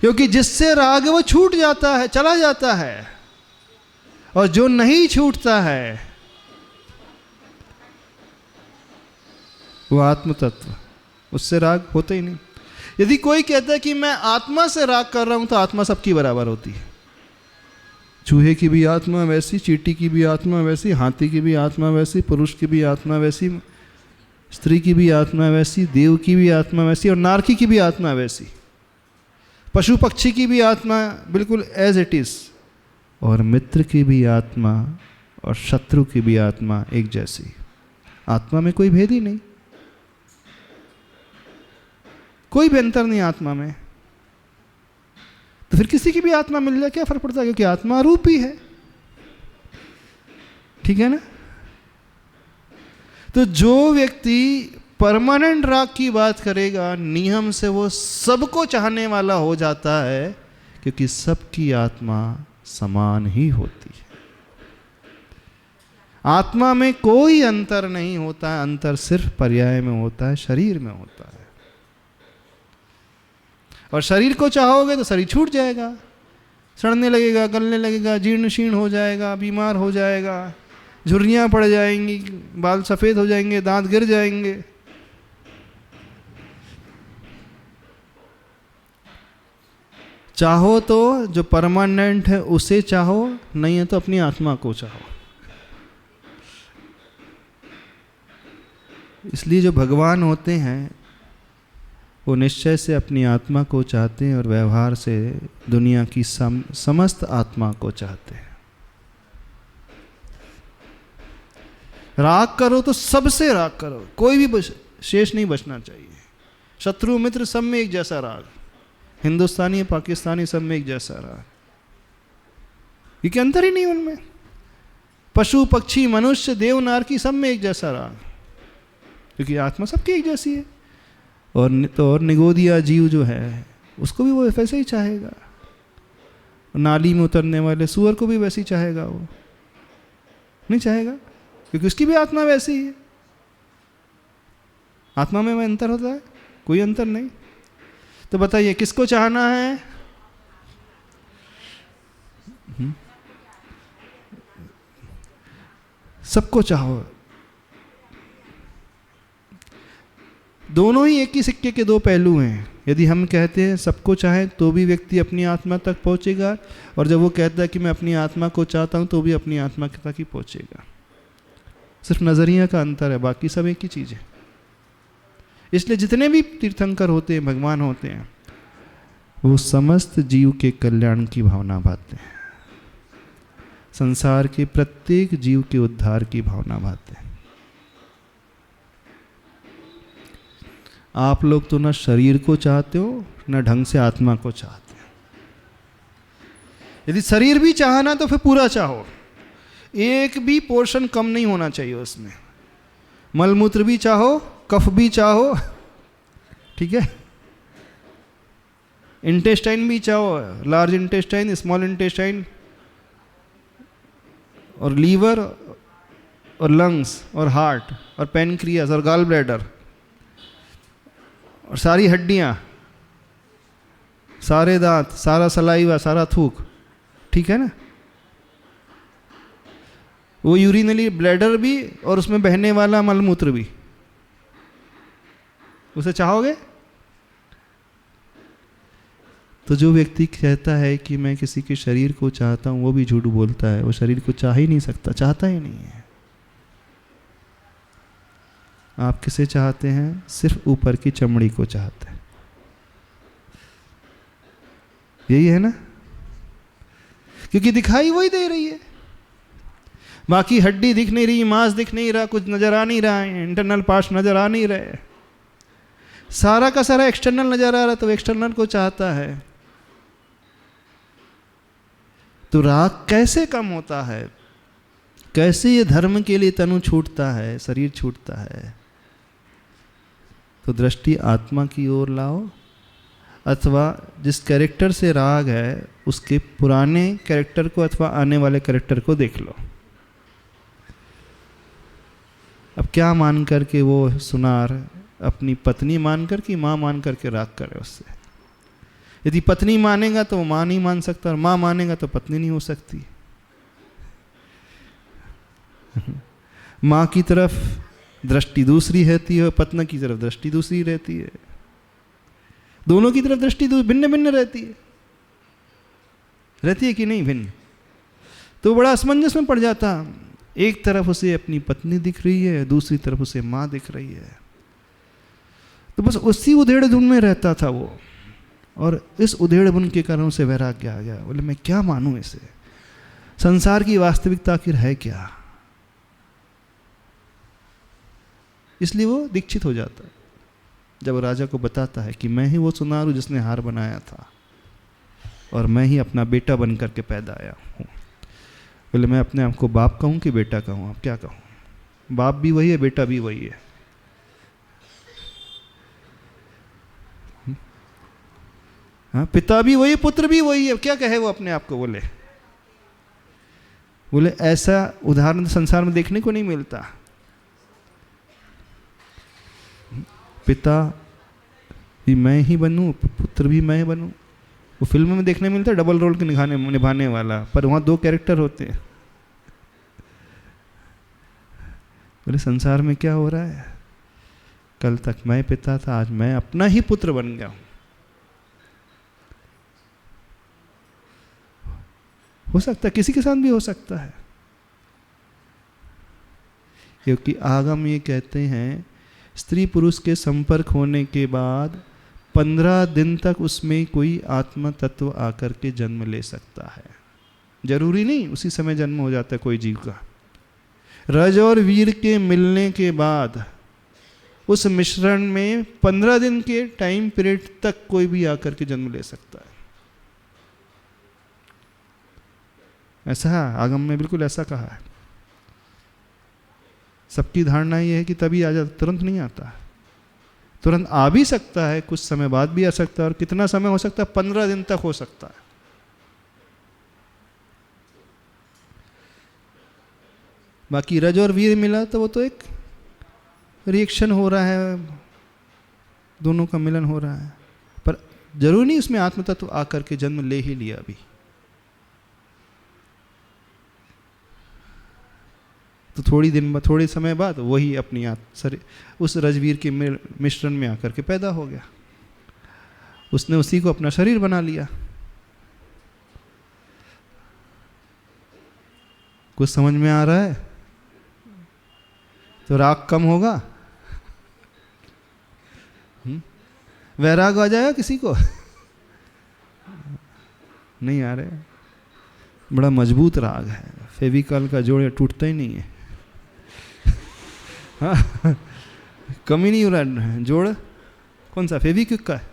क्योंकि जिससे राग है वो छूट जाता है, चला जाता है, और जो नहीं छूटता है वो आत्म तत्व, उससे राग होता ही नहीं। यदि कोई कहता है कि मैं आत्मा से राग कर रहा हूं, तो आत्मा सबकी बराबर होती है। चूहे की भी आत्मा वैसी, चींटी की भी आत्मा वैसी, हाथी की भी आत्मा वैसी, पुरुष की भी आत्मा वैसी, स्त्री की भी आत्मा वैसी, देव की भी आत्मा वैसी, और नारकी की भी आत्मा वैसी, पशु पक्षी की भी आत्मा बिल्कुल एज इट इज, और मित्र की भी आत्मा और शत्रु की भी आत्मा एक जैसी। आत्मा में कोई भेद ही नहीं, कोई भी अंतर नहीं आत्मा में। तो फिर किसी की भी आत्मा मिल जाए क्या फर्क पड़ता है, क्योंकि आत्मा रूप ही है। ठीक है ना? तो जो व्यक्ति परमानेंट राग की बात करेगा, नियम से वो सबको चाहने वाला हो जाता है, क्योंकि सबकी आत्मा समान ही होती है। आत्मा में कोई अंतर नहीं होता है, अंतर सिर्फ पर्याय में होता है, शरीर में होता है। और शरीर को चाहोगे तो शरीर छूट जाएगा, सड़ने लगेगा, गलने लगेगा, जीर्ण शीर्ण हो जाएगा, बीमार हो जाएगा, झुर्रियाँ पड़ जाएंगी, बाल सफ़ेद हो जाएंगे, दांत गिर जाएंगे। चाहो तो जो परमानेंट है उसे चाहो, नहीं है तो अपनी आत्मा को चाहो। इसलिए जो भगवान होते हैं वो निश्चय से अपनी आत्मा को चाहते हैं, और व्यवहार से दुनिया की समस्त आत्मा को चाहते हैं। राग करो तो सबसे राग करो, कोई भी शेष नहीं बचना चाहिए। शत्रु मित्र सब में एक जैसा राग, हिंदुस्तानी पाकिस्तानी सब में एक जैसा राग, क्योंकि अंतर ही नहीं उनमें। पशु पक्षी मनुष्य देव नारकी सब में एक जैसा राग, क्योंकि आत्मा सबकी एक जैसी है। और निगोदिया जीव जो है उसको भी वो वैसे ही चाहेगा, नाली में उतरने वाले सूअर को भी वैसे ही चाहेगा, वो नहीं चाहेगा, क्योंकि उसकी भी आत्मा वैसी ही है। आत्मा में वह अंतर होता है? कोई अंतर नहीं। तो बताइए किसको चाहना है? सबको चाहो। दोनों ही एक ही सिक्के के दो पहलू हैं। यदि हम कहते हैं सबको चाहें तो भी व्यक्ति अपनी आत्मा तक पहुंचेगा, और जब वो कहता है कि मैं अपनी आत्मा को चाहता हूं तो भी अपनी आत्मा तक ही पहुंचेगा। सिर्फ नज़रिया का अंतर है, बाकी सब एक ही चीज़ है। इसलिए जितने भी तीर्थंकर होते हैं, भगवान होते हैं, वो समस्त जीव के कल्याण की भावना भाते हैं, संसार के प्रत्येक जीव के उद्धार की भावना भाते हैं। आप लोग तो न शरीर को चाहते हो, न ढंग से आत्मा को चाहते हो। यदि शरीर भी चाहना तो फिर पूरा चाहो, एक भी पोर्शन कम नहीं होना चाहिए उसमें। मलमूत्र भी चाहो, कफ भी चाहो, ठीक है, इंटेस्टाइन भी चाहो, लार्ज इंटेस्टाइन, स्मॉल इंटेस्टाइन, और लीवर और लंग्स और हार्ट और पैनक्रियास और गॉल ब्लैडर और सारी हड्डियाँ, सारे दांत, सारा सलाइवा, सारा थूक, ठीक है ना। वो यूरिनली ब्लैडर भी और उसमें बहने वाला मलमूत्र भी, उसे चाहोगे? तो जो व्यक्ति कहता है कि मैं किसी के शरीर को चाहता हूँ, वो भी झूठ बोलता है। वो शरीर को चाह ही नहीं सकता, चाहता ही नहीं है। आप किसे चाहते हैं? सिर्फ ऊपर की चमड़ी को चाहते हैं, यही है ना, क्योंकि दिखाई वही दे रही है। बाकी हड्डी दिख नहीं रही, मांस दिख नहीं रहा, कुछ नजर आ नहीं रहा है, इंटरनल पार्ट्स नजर आ नहीं रहे, सारा का सारा एक्सटर्नल नजर आ रहा है, तो एक्सटर्नल को चाहता है। तो राग कैसे कम होता है? कैसे ये धर्म के लिए तनु छूटता है, शरीर छूटता है? तो दृष्टि आत्मा की ओर लाओ, अथवा जिस कैरेक्टर से राग है उसके पुराने कैरेक्टर को अथवा आने वाले कैरेक्टर को देख लो। अब क्या मान करके वो सुनार अपनी पत्नी मान कर कि माँ मान करके राग करे उससे? यदि पत्नी मानेगा तो वो माँ नहीं मान सकता, और माँ मानेगा तो पत्नी नहीं हो सकती। माँ की तरफ दृष्टि दूसरी रहती है, पत्नी की तरफ दृष्टि दूसरी रहती है, दोनों की तरफ दृष्टि भिन्न भिन्न रहती है कि नहीं? भिन्न। तो बड़ा असमंजस में पड़ जाता। एक तरफ उसे अपनी पत्नी दिख रही है, दूसरी तरफ उसे माँ दिख रही है। तो बस उसी उधेड़-बुन में रहता था वो, और इस उधेड़-बुन के कारण उसे वैराग्य आ गया। बोले मैं क्या मानूं इसे, संसार की वास्तविकता आखिर है क्या? इसलिए वो दीक्षित हो जाता है। जब राजा को बताता है कि मैं ही वो सुनार हूं जिसने हार बनाया था, और मैं ही अपना बेटा बन करके पैदा आया हूँ। बोले मैं अपने आप को बाप कहूँ कि बेटा कहूँ? आप क्या कहूँ? बाप भी वही है, बेटा भी वही है। हाँ, पिता भी वही, पुत्र भी वही है। क्या कहे वो अपने आप को? बोले ऐसा उदाहरण संसार में देखने को नहीं मिलता। पिता भी मैं ही बनूं, पुत्र भी मैं बनूं। वो फिल्म में देखने मिलता है डबल रोल के निभाने वाला, पर वहाँ दो कैरेक्टर होते हैं। बोले संसार में क्या हो रहा है? कल तक मैं पिता था, आज मैं अपना ही पुत्र बन गया हूं। हो सकता है, किसी के साथ भी हो सकता है, क्योंकि आगम ये कहते हैं स्त्री पुरुष के संपर्क होने के बाद 15 दिन तक उसमें कोई आत्म तत्व आकर के जन्म ले सकता है। जरूरी नहीं उसी समय जन्म हो जाता है कोई जीव का। रज और वीर के मिलने के बाद उस मिश्रण में 15 दिन के टाइम पीरियड तक कोई भी आकर के जन्म ले सकता है। ऐसा है आगम में, बिल्कुल ऐसा कहा है। सबकी धारणा ये है कि तभी आ जाता, तुरंत नहीं आता। तुरंत आ भी सकता है, कुछ समय बाद भी आ सकता है, और कितना समय हो सकता है? 15 दिन तक हो सकता है। बाकी रज और वीर मिला तो वो तो एक रिएक्शन हो रहा है, दोनों का मिलन हो रहा है, पर जरूरी नहीं उसमें आत्म तत्व आकर के जन्म ले ही लिया। अभी तो थोड़े समय बाद वही अपनी उस रजवीर के मिश्रण में आकर के पैदा हो गया। उसने उसी को अपना शरीर बना लिया। कुछ समझ में आ रहा है? तो राग कम होगा, वैराग आ जाएगा किसी को? नहीं आ रहे। बड़ा मजबूत राग है, फेविकॉल का जोड़ टूटता ही नहीं है। हाँ, कम ही नहीं हो रहा जोड़। कौन सा? फेविक्विक का है,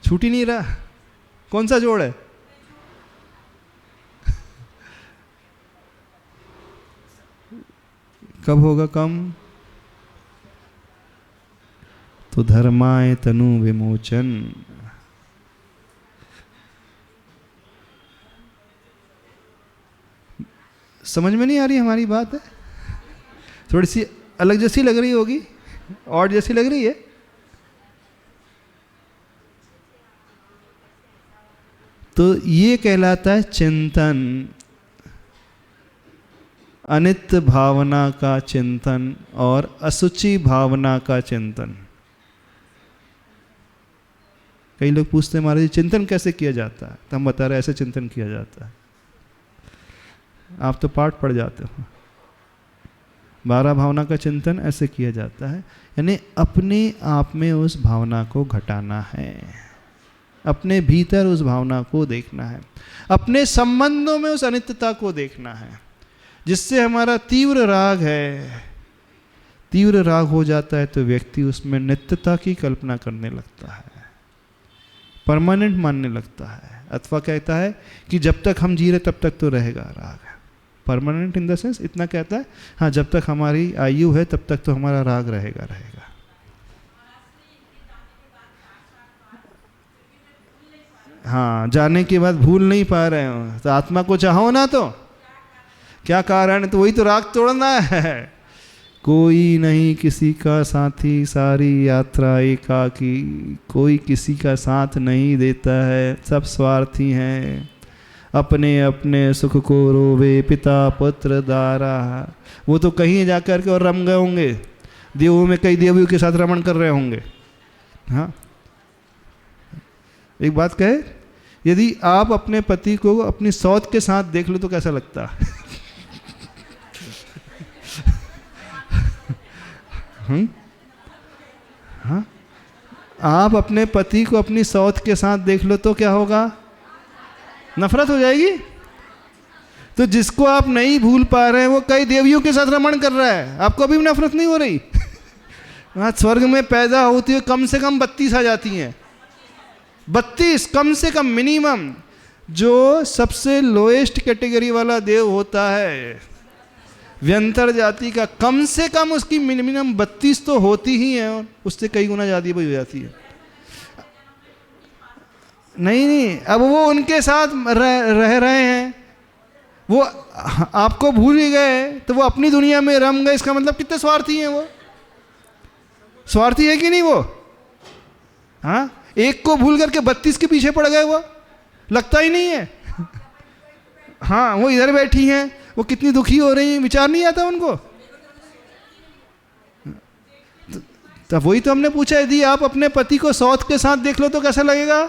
छूट ही नहीं रहा। कौन सा जोड़ है? कब होगा कम? तो धर्माय तनु विमोचन। समझ में नहीं आ रही हमारी बात है? थोड़ी सी अलग जैसी लग रही होगी, और जैसी लग रही है। तो ये कहलाता है चिंतन, अनित्य भावना का चिंतन और असुचि भावना का चिंतन। कई लोग पूछते हैं महाराज जी चिंतन कैसे किया जाता है? तो हम बता रहे ऐसे चिंतन किया जाता है। आप तो पाठ पढ़ जाते हो। 12 भावना का चिंतन ऐसे किया जाता है, यानी अपने आप में उस भावना को घटाना है, अपने भीतर उस भावना को देखना है, अपने संबंधों में उस अनित्यता को देखना है। जिससे हमारा तीव्र राग है, तीव्र राग हो जाता है तो व्यक्ति उसमें नित्यता की कल्पना करने लगता है, परमानेंट मानने लगता है, अथवा कहता है कि जब तक हम जी रहे तब तक तो रहेगा राग। परमानेंट इन द सेंस इतना कहता है, हाँ जब तक हमारी आयु है तब तक तो हमारा राग रहेगा। हाँ, जाने के बाद भूल नहीं पा रहे हो तो आत्मा को चाहो ना, तो क्या कारण है? तो वही तो राग तोड़ना है। कोई नहीं किसी का साथी, सारी यात्रा एकाकी, कोई किसी का साथ नहीं देता है, सब स्वार्थी हैं, अपने अपने सुख को रोवे पिता पुत्र दारा। वो तो कहीं जा कर के और रम गए होंगे, देवों में कई देवियों के साथ रमण कर रहे होंगे। हाँ, एक बात कहे, यदि आप अपने पति को अपनी सौत के साथ देख लो तो कैसा लगता? हाँ, आप अपने पति को अपनी सौत के साथ देख लो तो क्या होगा? नफरत हो जाएगी। तो जिसको आप नहीं भूल पा रहे हैं वो कई देवियों के साथ रमण कर रहा है, आपको अभी भी नफरत नहीं हो रही? वहाँ स्वर्ग में पैदा होती हुई कम से कम 32 आ जाती हैं, 32 कम से कम मिनिमम। जो सबसे लोएस्ट कैटेगरी वाला देव होता है, व्यंतर जाति का, कम से कम उसकी मिनिमम 32 तो होती ही है, और उससे कई गुना ज़्यादा भी हो जाती है। नहीं, अब वो उनके साथ रह रहे हैं, वो आपको भूल ही गए, तो वो अपनी दुनिया में रम गए। इसका मतलब कितने स्वार्थी हैं वो? स्वार्थी है कि नहीं वो? हाँ, एक को भूल करके 32 के पीछे पड़ गए, वो लगता ही नहीं है। हाँ, वो इधर बैठी हैं, वो कितनी दुखी हो रही हैं, विचार नहीं आता उनको। तो वही तो हमने पूछा, यदि आप अपने पति को सौत के साथ देख लो तो कैसा लगेगा?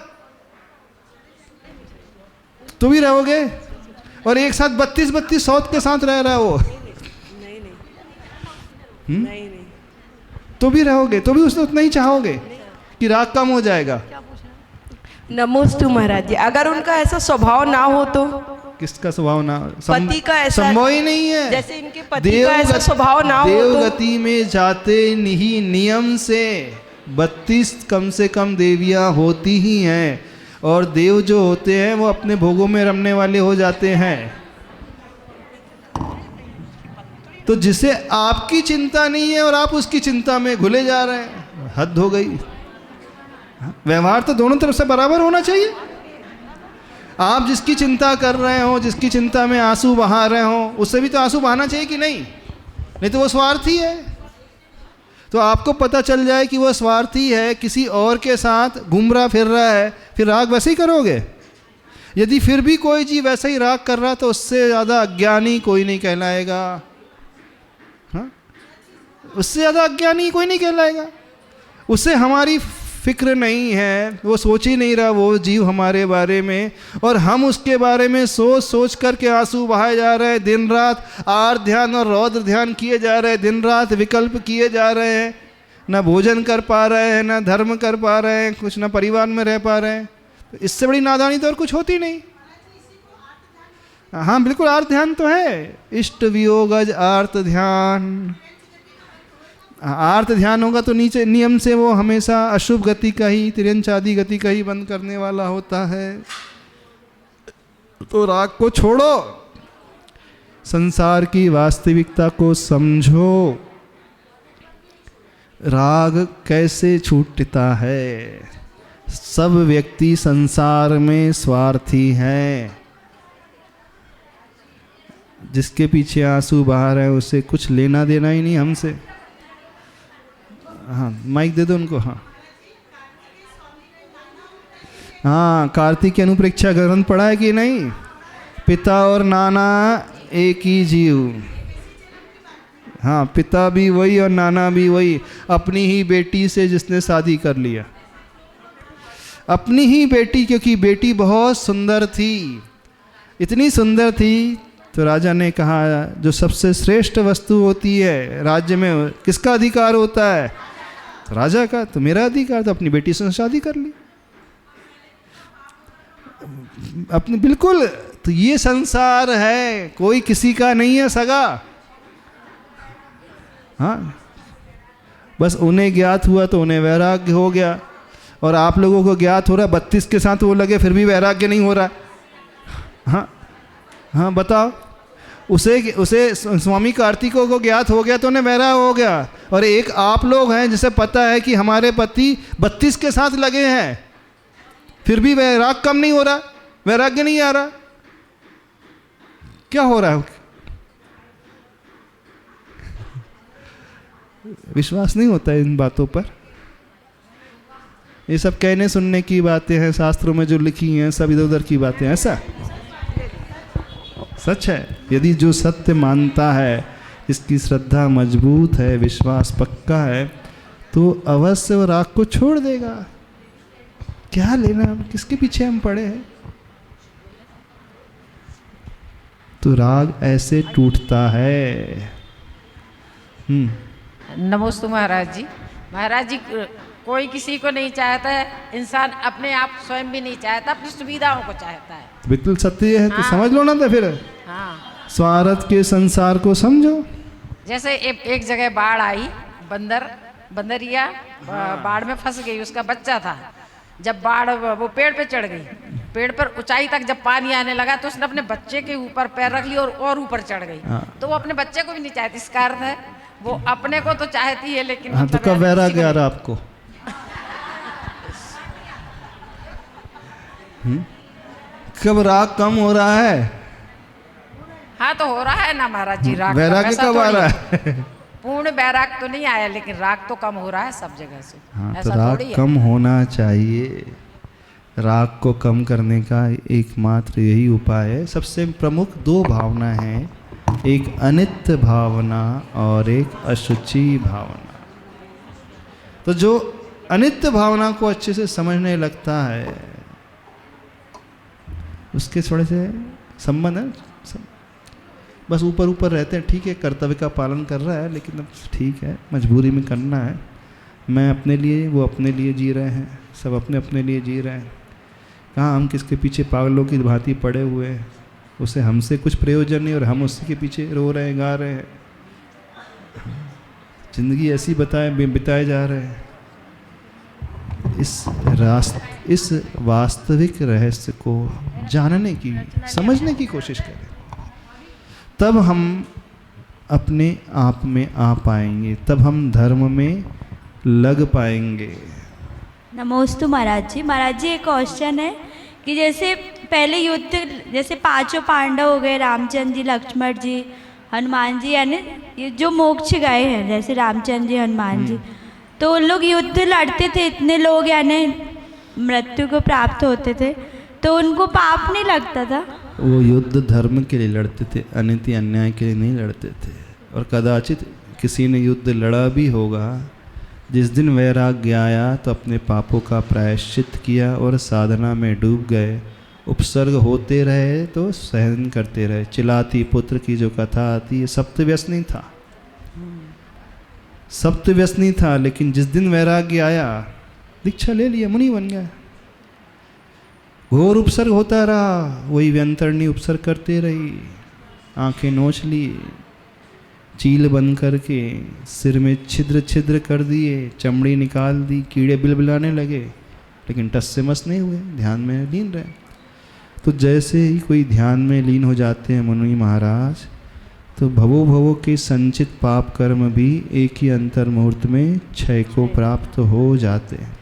तो भी रहोगे? और एक साथ 32 सौत के साथ रह रहा है वो, नहीं, तो भी रहोगे, तो भी उसने उतना ही चाहोगे कि राग कम हो जाएगा। नमोस्तु महाराज जी। अगर उनका ऐसा स्वभाव ना हो तो? किसका स्वभाव ना? पति का ऐसा संभव ही नहीं है। जैसे इनके पति का ऐसा स्वभाव ना हो तो? देवगति में जाते नहीं नियम से 32 कम से कम देवियां होती ही हैं, और देव जो होते हैं वो अपने भोगों में रमने वाले हो जाते हैं। तो जिसे आपकी चिंता नहीं है और आप उसकी चिंता में घुले जा रहे हैं, हद हो गई। व्यवहार तो दोनों तरफ से बराबर होना चाहिए। आप जिसकी चिंता कर रहे हो, जिसकी चिंता में आंसू बहा रहे हो, उससे भी तो आंसू बहाना चाहिए कि नहीं? नहीं तो वो स्वार्थी है। तो आपको पता चल जाए कि वो स्वार्थी है, किसी और के साथ घूम रहा फिर रहा है, फिर राग वैसे ही करोगे। यदि फिर भी कोई जीव वैसा ही राग कर रहा तो उससे ज़्यादा अज्ञानी कोई नहीं कहलाएगा। हाँ, उससे ज़्यादा अज्ञानी कोई नहीं कहलाएगा। उससे हमारी फिक्र नहीं है, वो सोच ही नहीं रहा वो जीव हमारे बारे में, और हम उसके बारे में सोच सोच करके आंसू बहाए जा रहे हैं। दिन रात आर ध्यान और रौद्र ध्यान किए जा रहे हैं, दिन रात विकल्प किए जा रहे हैं, ना भोजन कर पा रहे हैं, ना धर्म कर पा रहे हैं, कुछ ना परिवार में रह पा रहे हैं। तो इससे बड़ी नादानी तो और कुछ होती नहीं। हाँ बिल्कुल, आर्त ध्यान तो है, इष्ट वियोगज आर्त ध्यान। आर्त ध्यान होगा तो नीचे नियम से वो हमेशा अशुभ गति का ही, तिरंच आदि गति का ही बंद करने वाला होता है। तो राग को छोड़ो, संसार की वास्तविकता को समझो। राग कैसे छूटता है? सब व्यक्ति संसार में स्वार्थी हैं। जिसके पीछे आंसू बहा रहे हैं उसे कुछ लेना देना ही नहीं हमसे। हाँ, माइक दे दो उनको। हाँ, कार्तिक की अनुप्रेक्षा ग्रंथ पढ़ा है कि नहीं? पिता और नाना एक ही जीव। हाँ, पिता भी वही और नाना भी वही। अपनी ही बेटी से जिसने शादी कर लिया, अपनी ही बेटी, क्योंकि बेटी बहुत सुंदर थी, इतनी सुंदर थी तो राजा ने कहा जो सबसे श्रेष्ठ वस्तु होती है राज्य में किसका अधिकार होता है? तो राजा का। तो मेरा अधिकार, तो अपनी बेटी से शादी कर ली अपनी। बिल्कुल। तो ये संसार है, कोई किसी का नहीं है सगा। हाँ, बस उन्हें ज्ञात हुआ तो उन्हें वैराग्य हो गया, और आप लोगों को ज्ञात हो रहा 32 के साथ वो लगे फिर भी वैराग्य नहीं हो रहा। हाँ हाँ, बताओ। उसे स्वामी कार्तिकों को ज्ञात हो गया तो उन्हें वैराग हो गया, और एक आप लोग हैं जिसे पता है कि हमारे पति 32 के साथ लगे हैं, फिर भी वैराग कम नहीं हो रहा, वैराग्य नहीं आ रहा। क्या हो रहा है? विश्वास नहीं होता है इन बातों पर। ये सब कहने सुनने की बातें हैं, शास्त्रों में जो लिखी हैं सब इधर उधर की बातें। ऐसा सच है। यदि जो सत्य मानता है, इसकी श्रद्धा मजबूत है, विश्वास पक्का है, तो अवश्य वो राग को छोड़ देगा। क्या लेना, किसके पीछे हम पड़े हैं? तो राग ऐसे टूटता है। नमोस्तु महाराज जी। महाराज जी, कोई किसी को नहीं चाहता है, इंसान अपने आप स्वयं भी नहीं चाहता, अपनी सुविधाओं को चाहता है। बिल्कुल सत्य है। हाँ। तो समझ लो ना, तो फिर हाँ, स्वार्थ के संसार को समझो। जैसे एक जगह बाढ़ आई, बंदरिया बाढ़ में फंस गई, उसका बच्चा था। जब बाढ़ वो पेड़ पे चढ़ गई, पेड़ पर ऊंचाई तक जब पानी आने लगा तो उसने अपने बच्चे के ऊपर पैर रख लिया और ऊपर चढ़ गई। हाँ। तो वो अपने बच्चे को भी नहीं चाहती। इसका अर्थ है वो अपने को तो चाहती है, लेकिन हाँ, तो मतलब कब वैराग्य आ रहा आपको? कब राग कम हो रहा है? हाँ, तो हो रहा है ना महाराज जी। राग वैराग्य कब आ रहा है? पूर्ण वैराग तो नहीं आया, लेकिन राग तो कम हो रहा है सब जगह से। हाँ, तो ऐसा राग थोड़ी है। कम होना चाहिए। राग को कम करने का एकमात्र यही उपाय है। सबसे प्रमुख दो भावना हैं, एक अनित्य भावना और एक अशुचि भावना। तो जो अनित्य भावना को अच्छे से समझने लगता है, उसके थोड़े से संबंध है। बस ऊपर ऊपर रहते हैं, ठीक है, कर्तव्य का पालन कर रहा है, लेकिन अब ठीक है, मजबूरी में करना है। मैं अपने लिए, वो अपने लिए जी रहे हैं, सब अपने अपने लिए जी रहे हैं। कहाँ हम किसके पीछे पागलों की भांति पड़े हुए हैं, उसे हमसे कुछ प्रयोजन नहीं और हम उसी के पीछे रो रहे हैं, गा रहे हैं। जिंदगी ऐसी बिताए जा रहे हैं। इस वास्तविक रहस्य को जानने की, समझने की कोशिश करें, तब हम अपने आप में आ पाएंगे, तब हम धर्म में लग पाएंगे। नमोस्तु महाराज जी। महाराज जी, एक क्वेश्चन है कि जैसे पहले युद्ध, जैसे पांचों पांडव हो गए, रामचंद्र जी, लक्ष्मण जी, हनुमान जी, यानी ये जो मोक्ष गए हैं, जैसे रामचंद्र जी, हनुमान जी, तो उन लोग युद्ध लड़ते थे, इतने लोग यानी मृत्यु को प्राप्त होते थे, तो उनको पाप नहीं लगता था? वो युद्ध धर्म के लिए लड़ते थे, अनिति अन्याय के लिए नहीं लड़ते थे। और कदाचित किसी ने युद्ध लड़ा भी होगा, जिस दिन वैराग्य आया तो अपने पापों का प्रायश्चित किया और साधना में डूब गए। उपसर्ग होते रहे तो सहन करते रहे। चिलाती पुत्र की जो कथा आती है, सप्तव्यसनी था, सप्तव्यसनी था, लेकिन जिस दिन वैराग्य आया, दीक्षा ले लिया, मुनि बन गया। घोर उपसर्ग होता रहा, वही व्यंतरणी उपसर्ग करते रही, आंखें नोच ली, चील बंद करके सिर में छिद्र छिद्र कर दिए, चमड़ी निकाल दी, कीड़े बिलबिलाने लगे, लेकिन टस से मस नहीं हुए, ध्यान में लीन रहे। तो जैसे ही कोई ध्यान में लीन हो जाते हैं मुनि महाराज, तो भवो भवो के संचित पाप कर्म भी एक ही अंतर मुहूर्त में क्षय को प्राप्त हो जाते हैं।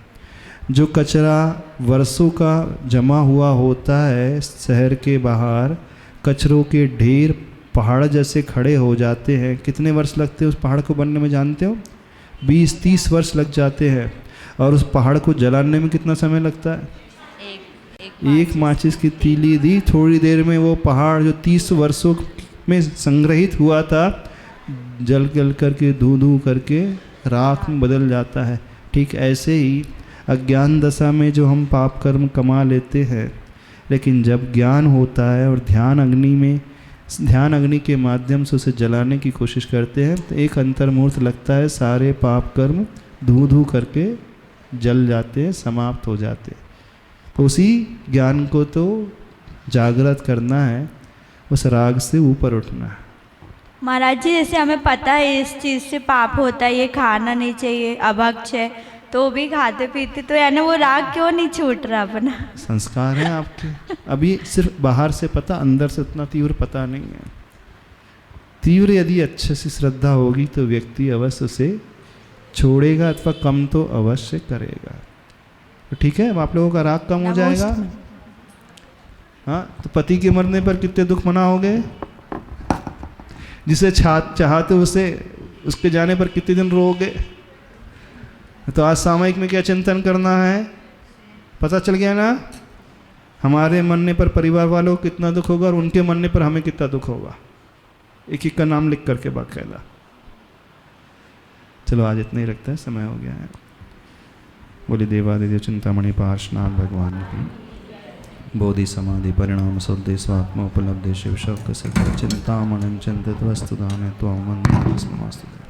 जो कचरा वर्षों का जमा हुआ होता है, शहर के बाहर कचरों के ढेर पहाड़ जैसे खड़े हो जाते हैं। कितने वर्ष लगते हैं उस पहाड़ को बनने में जानते हो? 20-30 वर्ष लग जाते हैं। और उस पहाड़ को जलाने में कितना समय लगता है? एक माचिस की तीली दी, थोड़ी देर में वो पहाड़ जो 30 वर्षों में संग्रहित हुआ था जल जल करके धू धू करके राख में बदल जाता है। ठीक ऐसे ही अज्ञान दशा में जो हम पाप कर्म कमा लेते हैं, लेकिन जब ज्ञान होता है और ध्यान अग्नि के माध्यम से उसे जलाने की कोशिश करते हैं तो एक अंतर मुहूर्त लगता है, सारे पाप कर्म धू धू करके जल जाते हैं, समाप्त हो जाते हैं। तो उसी ज्ञान को तो जागृत करना है, उस राग से ऊपर उठना है। महाराज जी जैसे हमें पता है इस चीज़ से पाप होता है, ये खाना नहीं चाहिए, अभक्ष है, तो भी खाते पीते, तो यानी वो राग क्यों नहीं छूट रहा अपना? संस्कार है आपके, अभी सिर्फ बाहर से पता, अंदर से उतना तीव्र पता नहीं है। तीव्र यदि अच्छे से श्रद्धा होगी तो व्यक्ति अवश्य उसे छोड़ेगा अथवा कम तो अवश्य करेगा। तो ठीक है, अब आप लोगों का राग कम हो जाएगा। हाँ, तो पति के मरने पर कितने दुख मनाओगे? जिसे चाहते उसे उसके जाने पर कितने दिन रोओगे? तो आज सामयिक में क्या चिंतन करना है, पता चल गया ना? हमारे मरने पर परिवार वालों को कितना दुख होगा और उनके मरने पर हमें कितना दुख होगा, एक एक का नाम लिख करके बाकायदा। चलो आज इतना ही रखता है, समय हो गया है। बोली देवादिदेव चिंतामणि पार्श्वनाथ भगवान की बोधि समाधि परिणाम शुद्धि स्वात्म उपलब्धि शिव शक्ति से चिंतामणि चिंतित वस्तुदान त्वं वंदे नमस्ते।